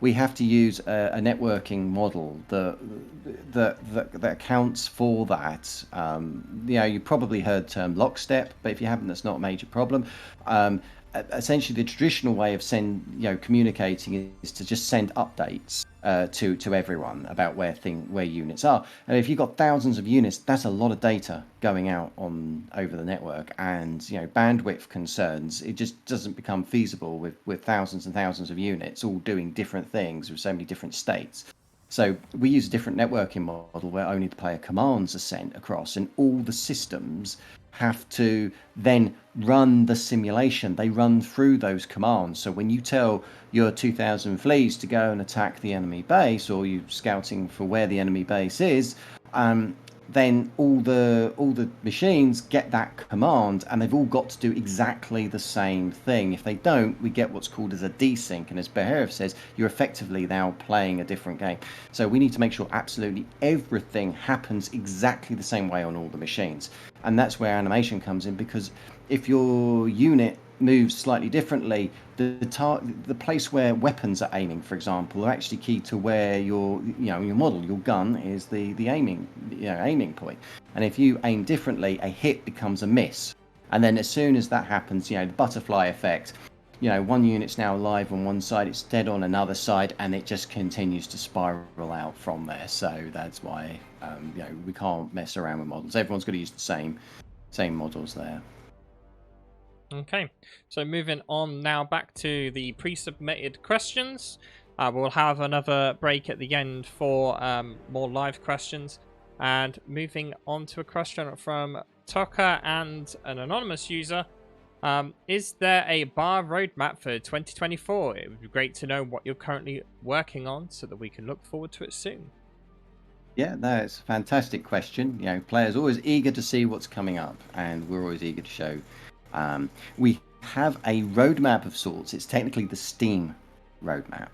S3: we have to use a networking model that accounts for that. You probably heard the term lockstep, but if you haven't, that's not a major problem. Essentially, the traditional way of communicating is to just send updates to everyone about where units are. And if you've got thousands of units, that's a lot of data going out over the network, and bandwidth concerns. It just doesn't become feasible with thousands and thousands of units all doing different things with so many different states. So we use a different networking model where only the player commands are sent across, and all the systems have to then run the simulation. They run through those commands. So when you tell your 2,000 fleas to go and attack the enemy base, or you scouting for where the enemy base is, then all the machines get that command, and they've all got to do exactly the same thing. If they don't, we get what's called as a desync, and as Beharev says, you're effectively now playing a different game. So we need to make sure absolutely everything happens exactly the same way on all the machines, and that's where animation comes in, because if your unit moves slightly differently, the place where weapons are aiming, for example, are actually key to where your model, your gun, is the aiming point. And if you aim differently, a hit becomes a miss. And then as soon as that happens, the butterfly effect, one unit's now live on one side, it's dead on another side, and it just continues to spiral out from there. So that's why we can't mess around with models. Everyone's got to use the same models there.
S1: Okay, so moving on now back to the pre-submitted questions. We'll have another break at the end for more live questions. And moving on to a question from Tucker and an anonymous user. Is there a bar roadmap for 2024? It would be great to know what you're currently working on so that we can look forward to it soon.
S3: Yeah, that's a fantastic question. Players are always eager to see what's coming up, and we're always eager to show. We have a roadmap of sorts. It's technically the Steam roadmap,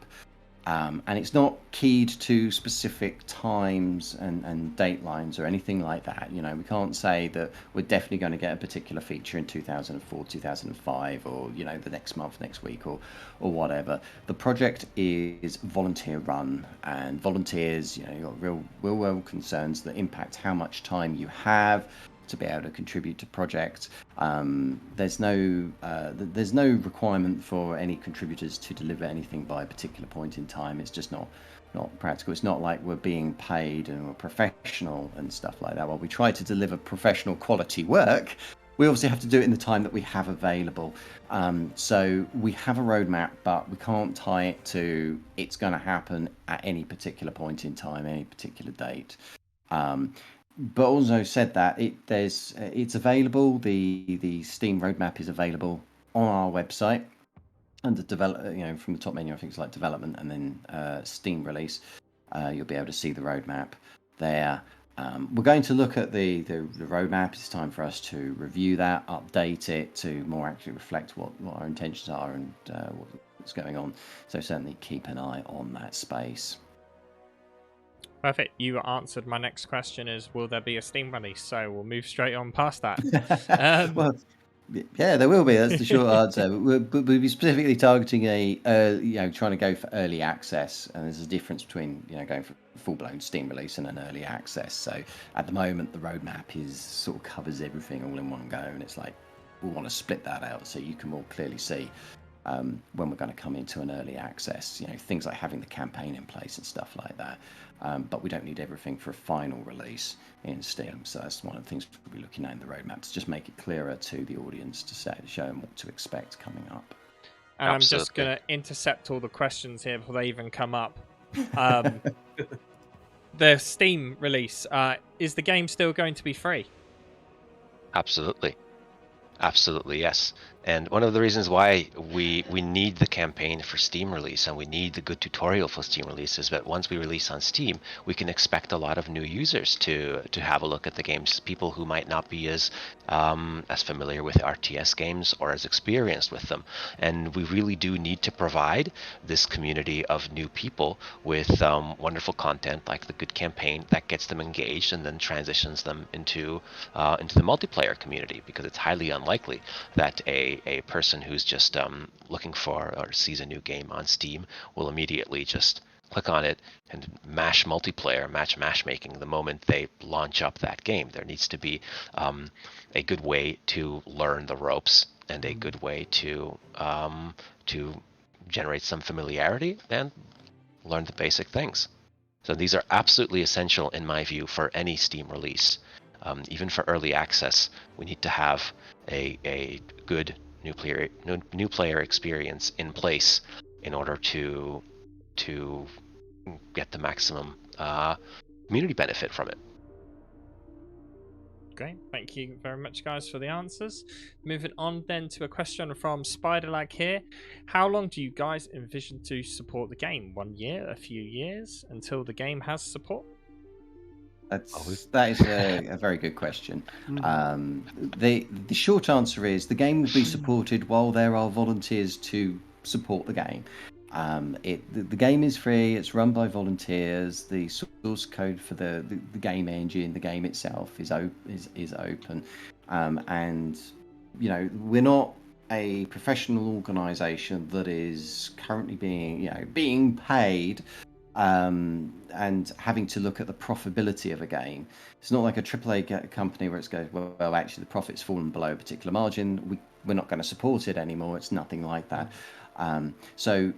S3: and it's not keyed to specific times and date lines or anything like that. We can't say that we're definitely going to get a particular feature in 2004, 2005, or the next month, next week, or whatever. The project is volunteer run, and volunteers, you've got real world concerns that impact how much time you have to be able to contribute to projects. There's no requirement for any contributors to deliver anything by a particular point in time. It's just not practical. It's not like we're being paid and we're professional and stuff like that. While we try to deliver professional quality work, we obviously have to do it in the time that we have available. So we have a roadmap, but we can't tie it to it's going to happen at any particular point in time, any particular date. But also said that it's available. The Steam roadmap is available on our website under develop. From the top menu, I think it's like development and then Steam release. You'll be able to see the roadmap there. We're going to look at the roadmap. It's time for us to review that, update it to more actually reflect what our intentions are and what's going on. So certainly keep an eye on that space.
S1: Perfect. You answered my next question is, will there be a Steam release? So we'll move straight on past that.
S3: Well, yeah, there will be. That's the short answer. We'll be specifically targeting trying to go for early access. And there's a difference between, going for full-blown Steam release and an early access. So at the moment, the roadmap sort of covers everything all in one go. And it's like, we want to split that out so you can more clearly see when we're going to come into an early access, things like having the campaign in place and stuff like that. But we don't need everything for a final release in Steam. So that's one of the things we'll be looking at in the roadmap, to just make it clearer to the audience to show them what to expect coming up.
S1: And I'm just going to intercept all the questions here before they even come up. The Steam release, is the game still going to be free?
S4: Absolutely, yes. And one of the reasons why we need the campaign for Steam release and we need the good tutorial for Steam release is that once we release on Steam, we can expect a lot of new users to have a look at the games. People who might not be as familiar with RTS games or as experienced with them. And we really do need to provide this community of new people with wonderful content like the good campaign that gets them engaged and then transitions them into the multiplayer community, because it's highly unlikely that a person who's just looking for or sees a new game on Steam will immediately just click on it and mash multiplayer, matchmaking the moment they launch up that game. There needs to be a good way to learn the ropes and a good way to generate some familiarity and learn the basic things. So these are absolutely essential in my view for any Steam release. Even for early access, we need to have a good new player experience in place in order to get the maximum community benefit from it.
S1: Great, thank you very much, guys, for the answers. Moving on then to a question from Spiderlag here. How long do you guys envision to support the game? 1 year, a few years, until the game has support?
S3: That is a very good question. The short answer is the game will be supported while there are volunteers to support the game. The game is free. It's run by volunteers. The source code for the game engine, the game itself, is open, and we're not a professional organisation that is currently being paid and having to look at the profitability of a game. It's not like a AAA company where it's goes, well, actually the profit's fallen below a particular margin. We're not going to support it anymore. It's nothing like that. So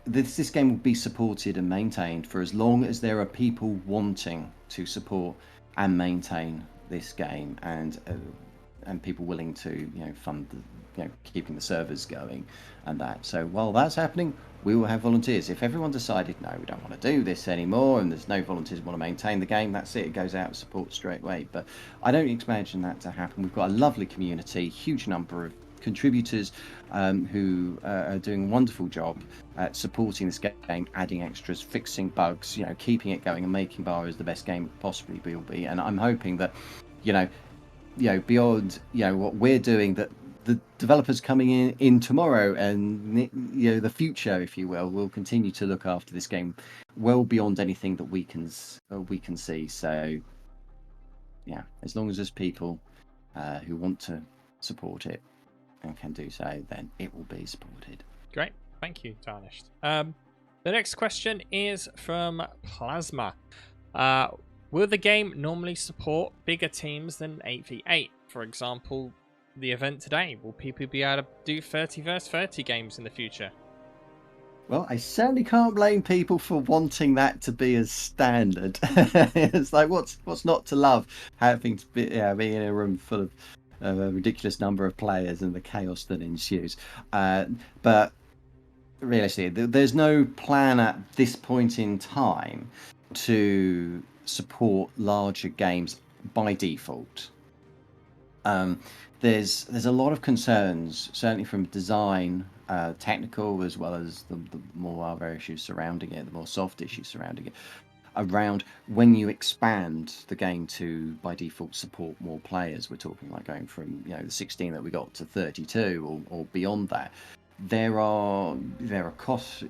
S3: this game will be supported and maintained for as long as there are people wanting to support and maintain this game, and people willing to fund keeping the servers going and that. So while that's happening, we will have volunteers. If everyone decided no, we don't want to do this anymore, and there's no volunteers who want to maintain the game, that's it. It goes out of support straight away. But I don't imagine that to happen. We've got a lovely community, huge number of contributors who are doing a wonderful job at supporting this game, adding extras, fixing bugs, keeping it going and making Bars the best game it possibly will be. And I'm hoping that beyond what we're doing, that the developers coming in tomorrow and the future, if you will continue to look after this game well beyond anything that we can see. So as long as there's people who want to support it and can do so, then it will be supported.
S1: Great, thank you, Tarnished. The next question is from Plasma. Will the game normally support bigger teams than 8v8? For example, the event today. Will people be able to do 30 vs 30 games in the future?
S3: Well, I certainly can't blame people for wanting that to be as standard. It's like, what's not to love having to be in a room full of a ridiculous number of players and the chaos that ensues. But realistically, there's no plan at this point in time to support larger games by default. There's a lot of concerns, certainly from design, technical, as well as the more other issues surrounding it, the more soft issues surrounding it, around when you expand the game to by default support more players. We're talking like going from the 16 that we got to 32 or beyond that. There are cost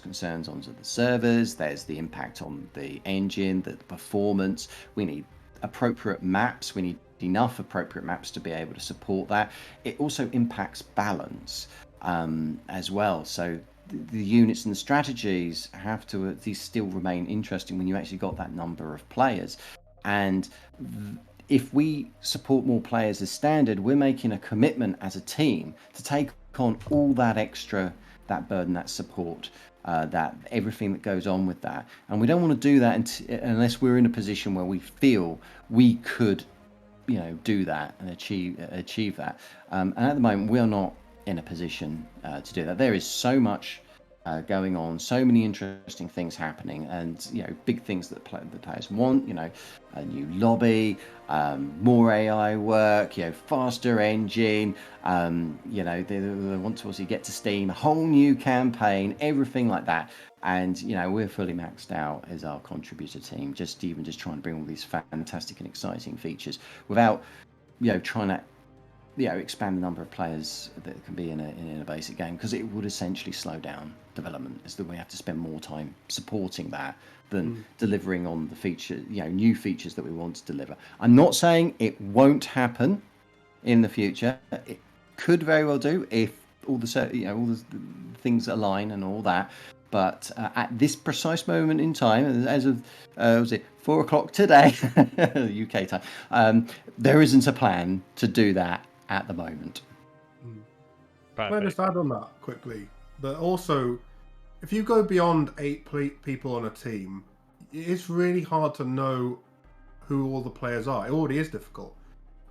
S3: concerns onto the servers. There's the impact on the engine, the performance. We need appropriate maps. We need enough appropriate maps to be able to support that. It also impacts balance as well. So the units and the strategies have to at least still remain interesting when you actually got that number of players. And if we support more players as standard, we're making a commitment as a team to take on all that extra, that burden, that support, that everything that goes on with that. And we don't want to do that unless we're in a position where we feel we could do that and achieve that. And at the moment, we are not in a position to do that. There is so much going on, so many interesting things happening, and big things that the players want. A new lobby, more AI work, faster engine. They want to obviously get to Steam, a whole new campaign, everything like that. And we're fully maxed out as our contributor team, just trying to bring all these fantastic and exciting features without trying to expand the number of players that can be in a basic game, because it would essentially slow down development, as that we have to spend more time supporting that than delivering on the feature, new features that we want to deliver. I'm not saying it won't happen in the future. It could very well do if all the things align and all that. But at this precise moment in time, as of 4 o'clock today, UK time, there isn't a plan to do that at the moment.
S2: Can I just add on that quickly? That also, if you go beyond 8 people on a team, it's really hard to know who all the players are. It already is difficult,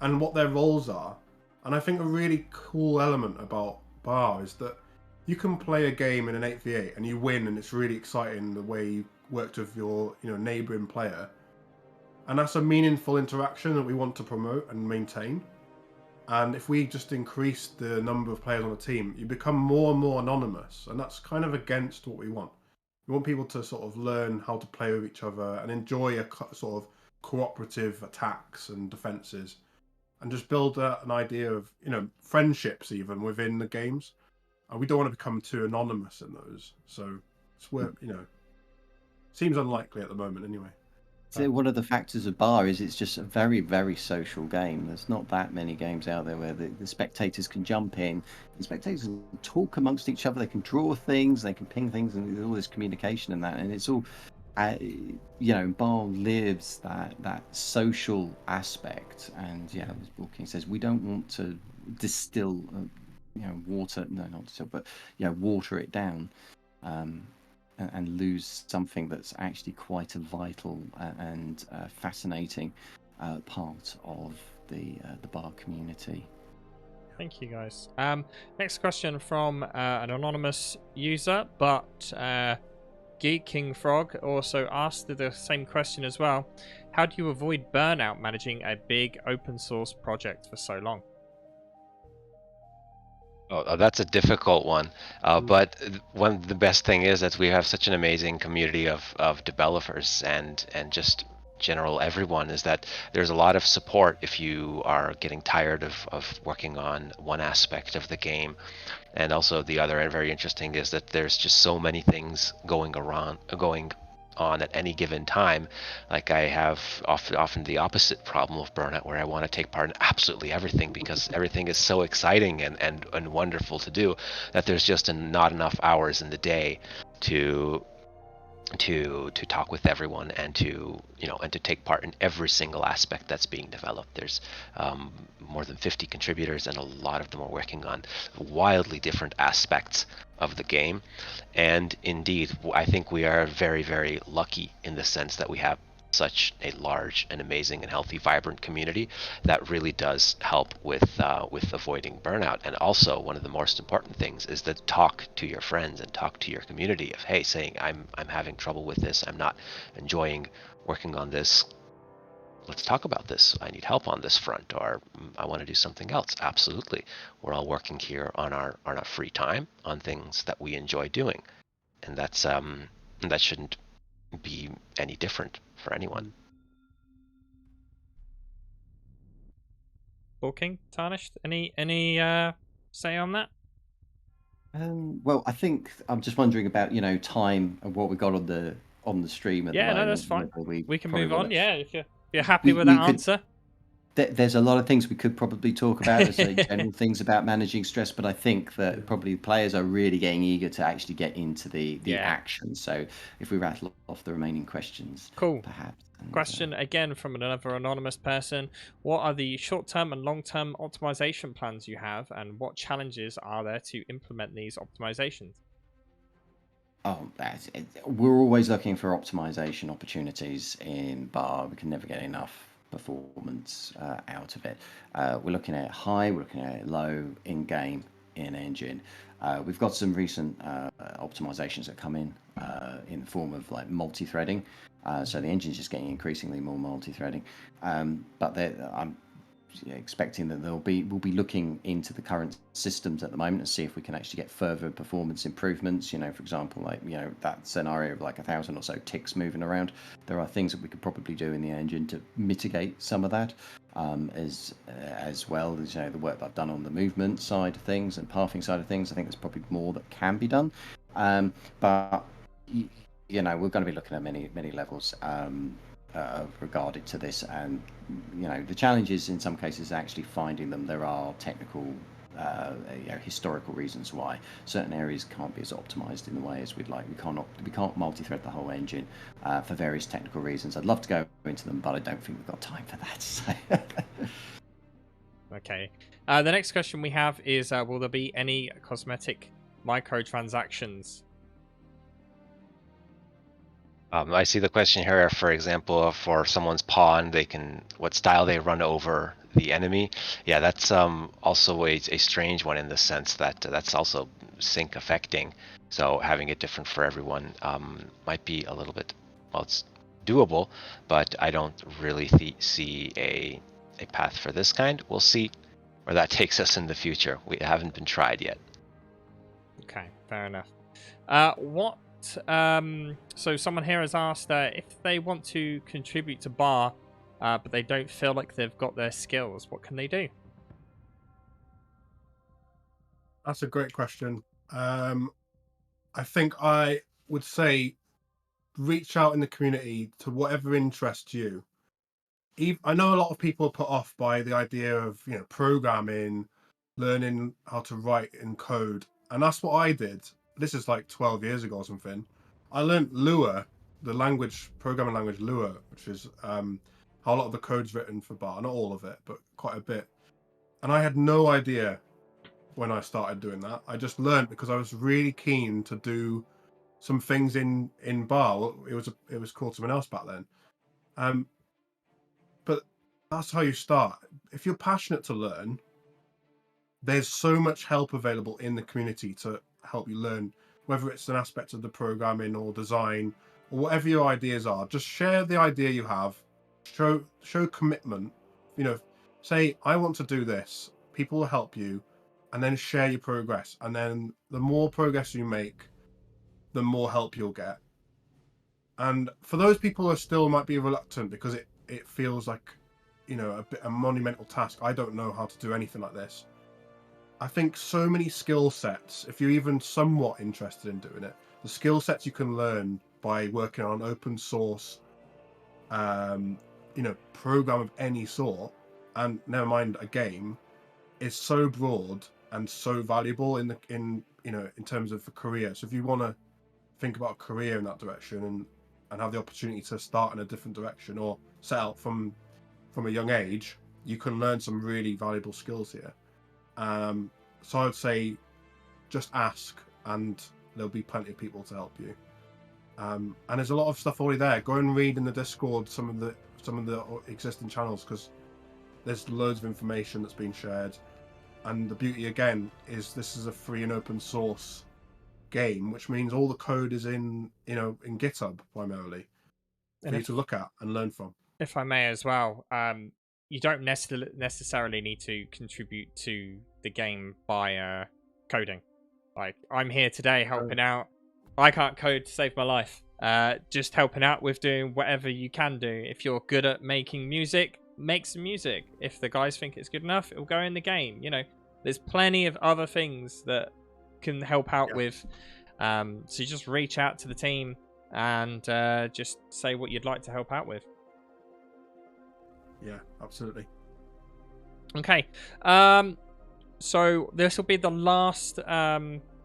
S2: and what their roles are. And I think a really cool element about Bar is that you can play a game in an 8v8 and you win, and it's really exciting the way you worked with your neighboring player, and that's a meaningful interaction that we want to promote and maintain. And if we just increase the number of players on a team, you become more and more anonymous, and that's kind of against what we want. We want people to sort of learn how to play with each other and enjoy a sort of cooperative attacks and defenses, and just build an idea of friendships even within the games. And we don't want to become too anonymous in those. So it's where seems unlikely at the moment anyway.
S3: So one of the factors of Bar is it's just a very, very social game. There's not that many games out there where the spectators can jump in. The spectators can talk amongst each other. They can draw things. They can ping things, and there's all this communication and that. And it's all, Bar lives that social aspect. And yeah, as Paul King says, we don't want to distill, water. No, not distill, but water it down. And lose something that's actually quite a vital and fascinating part of the bar community.
S1: Thank you, guys. Next question from an anonymous user, but Geek King Frog also asked the same question as well. How do you avoid burnout managing a big open source project for so long?
S4: Oh, that's a difficult one. But the best thing is that we have such an amazing community of developers and just general everyone, is that there's a lot of support if you are getting tired of working on one aspect of the game. And also the other very interesting is that there's just so many things going on at any given time. Like I have often the opposite problem of burnout, where I want to take part in absolutely everything because everything is so exciting and wonderful to do, that there's just not enough hours in the day to talk with everyone and to take part in every single aspect that's being developed. There's more than 50 contributors, and a lot of them are working on wildly different aspects of the game. And indeed, I think we are very, very lucky in the sense that we have such a large and amazing and healthy, vibrant community that really does help with avoiding burnout. And also, one of the most important things is to talk to your friends and talk to your community of, hey, saying I'm having trouble with this, I'm not enjoying working on this, let's talk about this, I need help on this front, or I want to do something else. Absolutely, we're all working here on our free time on things that we enjoy doing, and that shouldn't be any different for anyone.
S1: King, Tarnished, any say on that?
S3: Well, I think I'm just wondering about time and what we got on the stream at the moment.
S1: No, that's fine. We can move on. Yeah, if you're happy with
S3: we
S1: that
S3: could,
S1: answer.
S3: There's a lot of things we could probably talk about as general things about managing stress, but I think that probably players are really getting eager to actually get into the action. So if we rattle off the remaining questions,
S1: cool.
S3: Perhaps.
S1: Question again from another anonymous person. What are the short-term and long-term optimization plans you have, and what challenges are there to implement these optimizations?
S3: Oh, we're always looking for optimization opportunities in bar. We can never get enough performance out of it. We're looking at high, we're looking at low, in game, in engine. We've got some recent optimizations that come in the form of like multi-threading. So the engine's just getting increasingly more multi-threading. But I'm expecting that we'll be looking into the current systems at the moment and see if we can actually get further performance improvements. For example, like that scenario of like 1,000 or so ticks moving around. There are things that we could probably do in the engine to mitigate some of that, as well as the work that I've done on the movement side of things and pathing side of things. I think there's probably more that can be done, but we're going to be looking at many levels regarded to this, and the challenge is in some cases actually finding them. There are technical historical reasons why certain areas can't be as optimized in the way as we'd like. We can't multi-thread the whole engine for various technical reasons. I'd love to go into them, but I don't think we've got time for that. So.
S1: Okay. The next question we have is, will there be any cosmetic microtransactions?
S4: I see the question here, for example, for someone's pawn, what style they run over the enemy. Yeah, that's also a strange one in the sense that that's also sync affecting. So having it different for everyone might be a little bit, well, it's doable, but I don't really see a path for this kind. We'll see where that takes us in the future. We haven't been tried yet.
S1: Okay, fair enough. So someone here has asked if they want to contribute to bar, but they don't feel like they've got their skills, what can they do?
S2: That's a great question. I think I would say reach out in the community to whatever interests you. I know a lot of people are put off by the idea of programming, learning how to write in code, and that's what I did. This is like 12 years ago or something. I learned Lua, the programming language Lua, which is how a lot of the code's written for bar. Not all of it, but quite a bit. And I had no idea when I started doing that. I just learned because I was really keen to do some things in bar. It was called something else back then. Um, but that's how you start. If you're passionate to learn, there's so much help available in the community to help you learn, whether it's an aspect of the programming or design or whatever your ideas are. Just share the idea you have, show commitment. Say I want to do this. People will help you, and then share your progress. And then the more progress you make, the more help you'll get. And for those people who still might be reluctant because it feels like a monumental task. I don't know how to do anything like this. I think so many skill sets, if you're even somewhat interested in doing it, the skill sets you can learn by working on an open source program of any sort, and never mind a game, is so broad and so valuable in terms of a career. So if you want to think about a career in that direction and have the opportunity to start in a different direction or set out from a young age, you can learn some really valuable skills here. So I would say just ask, and there'll be plenty of people to help you. And there's a lot of stuff already there. Go and read in the Discord some of the existing channels, because there's loads of information that's been shared. And the beauty again is this is a free and open source game, which means all the code is in GitHub primarily for
S1: And
S2: you to look at and learn from.
S1: if I may as well, you don't necessarily need to contribute to the game by coding. Like, I'm here today helping out. I can't code to save my life. Just helping out with doing whatever you can do. If you're good at making music, make some music. If the guys think it's good enough, it'll go in the game. There's plenty of other things that can help out with. So you just reach out to the team and just say what you'd like to help out with.
S2: Yeah, absolutely.
S1: Okay. So this will be the last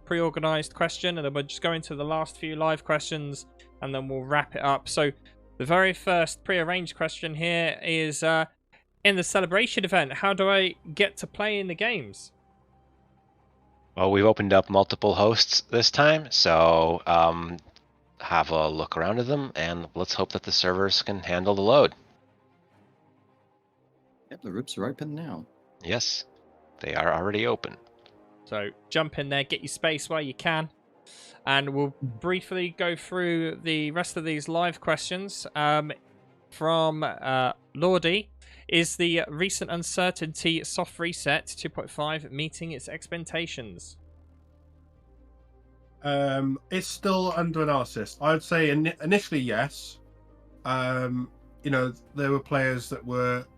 S1: pre-organized question, and then we'll just go into the last few live questions, and then we'll wrap it up. So the very first pre-arranged question here is, in the celebration event, how do I get to play in the games?
S4: Well, we've opened up multiple hosts this time, so have a look around at them, and let's hope that the servers can handle the load.
S3: Yep, the rooms are open now.
S4: Yes, they are already open.
S1: So jump in there, get your space while you can. And we'll briefly go through the rest of these live questions. From Lordy, is the recent uncertainty soft reset 2.5 meeting its expectations?
S2: It's still under analysis. I would say initially yes. There were players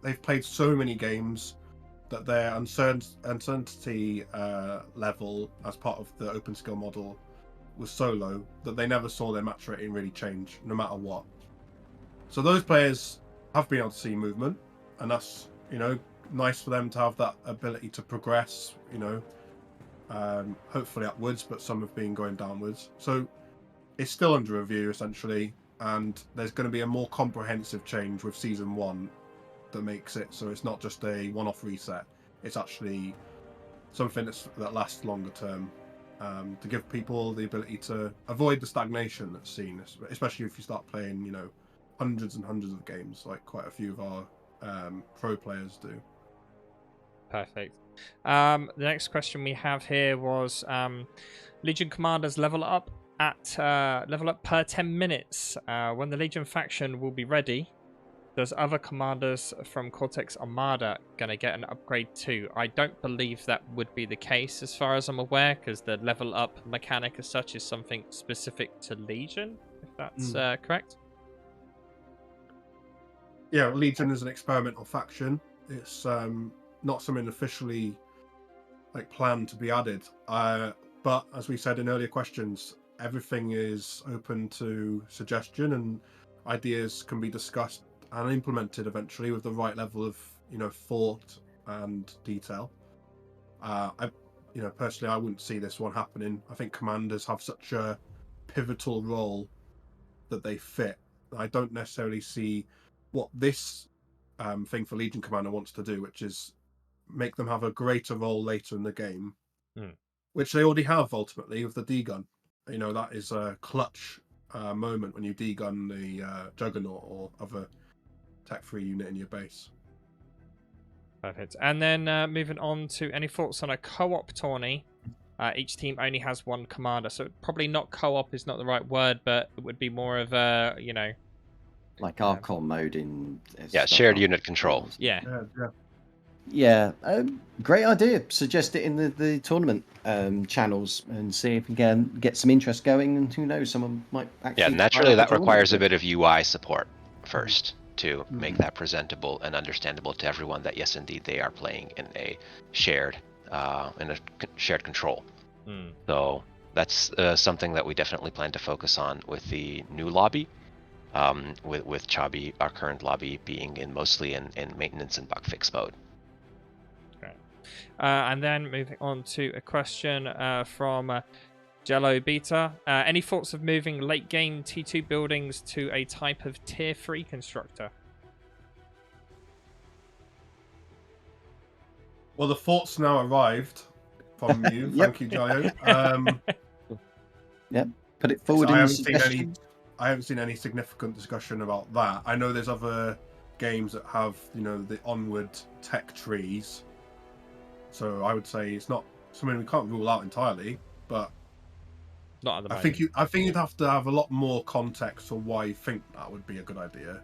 S2: they've played so many games that their uncertainty level as part of the open skill model was so low that they never saw their match rating really change, no matter what. So those players have been able to see movement, and that's nice for them to have that ability to progress. Hopefully upwards, but some have been going downwards. So it's still under review essentially, and there's going to be a more comprehensive change with season 1 that makes it so it's not just a one-off reset. It's actually something that lasts longer term. to give people the ability to avoid the stagnation that's seen, especially if you start playing, hundreds and hundreds of games, like quite a few of our pro players do.
S1: Perfect. The next question we have here was Legion commanders level up per 10 minutes. When the Legion faction will be ready, does other commanders from Cortex Armada gonna get an upgrade too? I don't believe that would be the case as far as I'm aware, because the level up mechanic as such is something specific to Legion, if that's correct.
S2: Yeah, Legion is an experimental faction. It's not something officially planned to be added. But as we said in earlier questions, everything is open to suggestion, and ideas can be discussed and implemented eventually with the right level of thought and detail. Personally, I wouldn't see this one happening. I think commanders have such a pivotal role that they fit. I don't necessarily see what this thing for Legion Commander wants to do, which is make them have a greater role later in the game, which they already have ultimately with the D-gun. That is a clutch moment when you D-gun the Juggernaut or other tech-free unit in your base.
S1: Perfect. And then moving on to any thoughts on a co-op tourney. Each team only has one commander, so probably not co-op is not the right word, but it would be more of a,
S3: like Archon mode in
S4: shared unit control.
S1: Yeah.
S3: Great idea. Suggest it in the tournament channels and see if we can get some interest going, and who knows, someone might actually
S4: naturally that requires a bit of UI support first to make that presentable and understandable to everyone that yes, indeed, they are playing in a shared control. So that's something that we definitely plan to focus on with the new lobby, with Chabi, our current lobby, being mostly in maintenance and bug fix mode.
S1: And then moving on to a question from Jello Beta. Any thoughts of moving late game T2 buildings to a type of tier 3 constructor?
S2: Well, the thoughts now arrived from you. Thank you, Jayo.
S3: Put it forward in
S2: I haven't seen any significant discussion about that. I know there's other games that have, the onward tech trees. So I would say it's not something we can't rule out entirely, but
S1: not at the
S2: moment. I think you'd have to have a lot more context for why you think that would be a good idea.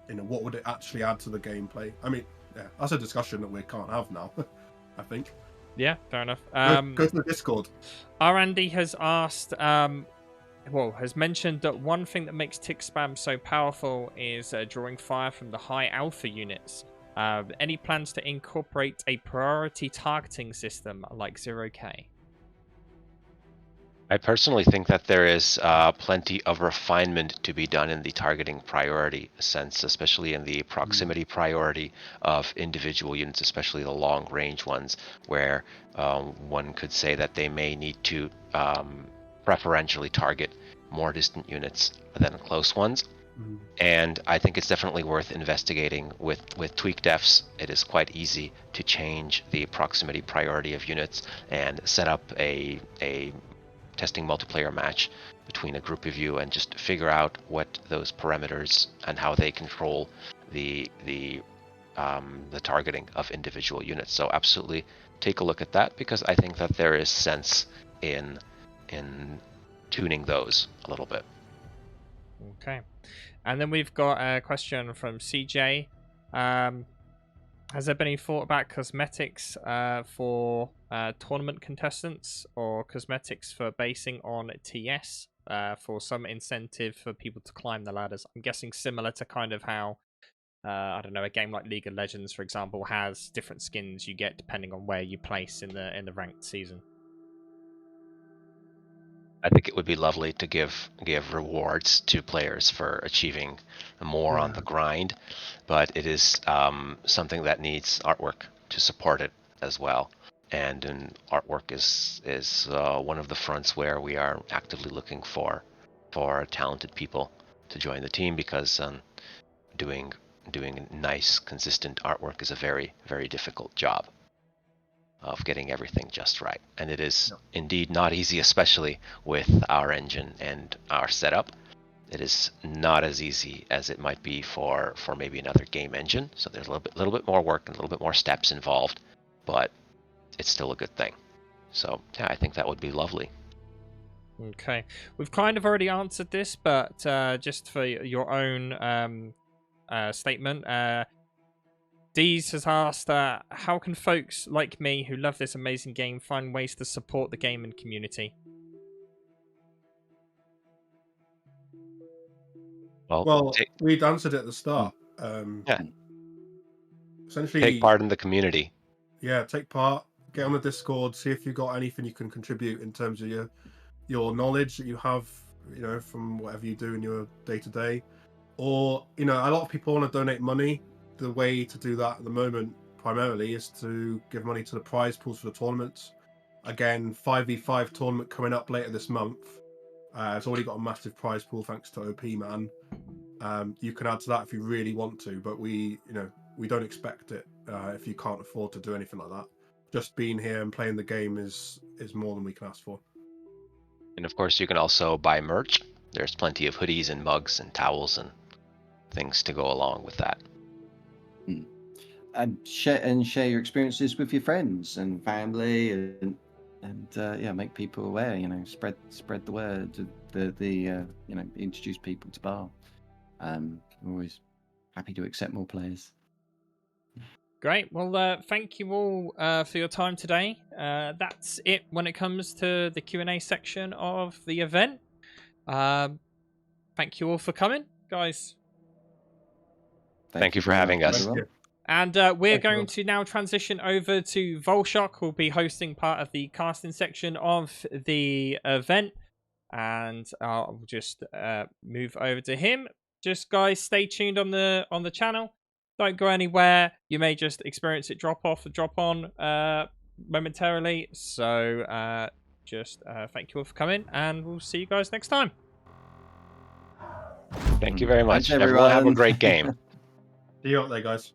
S2: What would it actually add to the gameplay? I mean, that's a discussion that we can't have now. I think.
S1: Yeah, fair enough.
S2: Go to the Discord.
S1: Andy has asked, has mentioned that one thing that makes tick spam so powerful is drawing fire from the high alpha units. Any plans to incorporate a priority targeting system like 0K?
S4: I personally think that there is plenty of refinement to be done in the targeting priority sense, especially in the proximity priority of individual units, especially the long-range ones, where one could say that they may need to preferentially target more distant units than close ones. And I think it's definitely worth investigating with tweak defs. It is quite easy to change the proximity priority of units and set up a testing multiplayer match between a group of you and just figure out what those parameters and how they control the targeting of individual units. So absolutely take a look at that, because I think that there is sense in tuning those a little bit.
S1: Okay. And then we've got a question from CJ. Has there been any thought about cosmetics for tournament contestants, or cosmetics for basing on TS for some incentive for people to climb the ladders? I'm guessing similar to kind of how, I don't know, a game like League of Legends, for example, has different skins you get depending on where you place in the ranked season.
S4: I think it would be lovely to give rewards to players for achieving more on the grind, but it is something that needs artwork to support it as well. And artwork is one of the fronts where we are actively looking for talented people to join the team, because doing nice, consistent artwork is a very, very difficult job. of getting everything just right. And it is
S2: No.
S4: indeed not easy, especially with our engine and our setup. It is not as easy as it might be for maybe another game engine. So there's a little bit more work and a little bit more steps involved, but it's still a good thing. So yeah, I think that would be lovely.
S1: Okay, we've kind of already answered this, but just for your own statement, Deez has asked, how can folks like me who love this amazing game find ways to support the game and community?
S2: Well,
S4: take,
S2: we'd answered it at the start.
S4: yeah,
S2: Essentially,
S4: take part in the community.
S2: yeah, take part, get on the Discord, see if you've got anything you can contribute in terms of your knowledge that you have, from whatever you do in your day to day. Or, a lot of people want to donate money. The way to do that at the moment, primarily, is to give money to the prize pools for the tournaments. Again, 5v5 tournament coming up later this month. It's already got a massive prize pool thanks to OP Man. You can add to that if you really want to, but we don't expect it if you can't afford to do anything like that. Just being here and playing the game is more than we can ask for.
S4: And of course, you can also buy merch. There's plenty of hoodies and mugs and towels and things to go along with that.
S3: And share your experiences with your friends and family, and yeah, make people aware. Spread the word. Introduce people to bar. I'm always happy to accept more players.
S1: Great. Well, thank you all for your time today. That's it when it comes to the Q&A section of the event. Thank you all for coming, guys.
S4: Thank you for having us.
S2: Thank you.
S1: And we're
S2: Thank you.
S1: going to now transition over to Volshock, who'll be hosting part of the casting section of the event. And I'll just move over to him. Just guys, stay tuned on the channel. Don't go anywhere. You may just experience it drop off or drop on momentarily. So just thank you all for coming, and we'll see you guys next time.
S4: Thank you very much.
S3: Thanks,
S4: Everyone have a
S3: everyone.
S4: great game.
S2: See you out there, guys.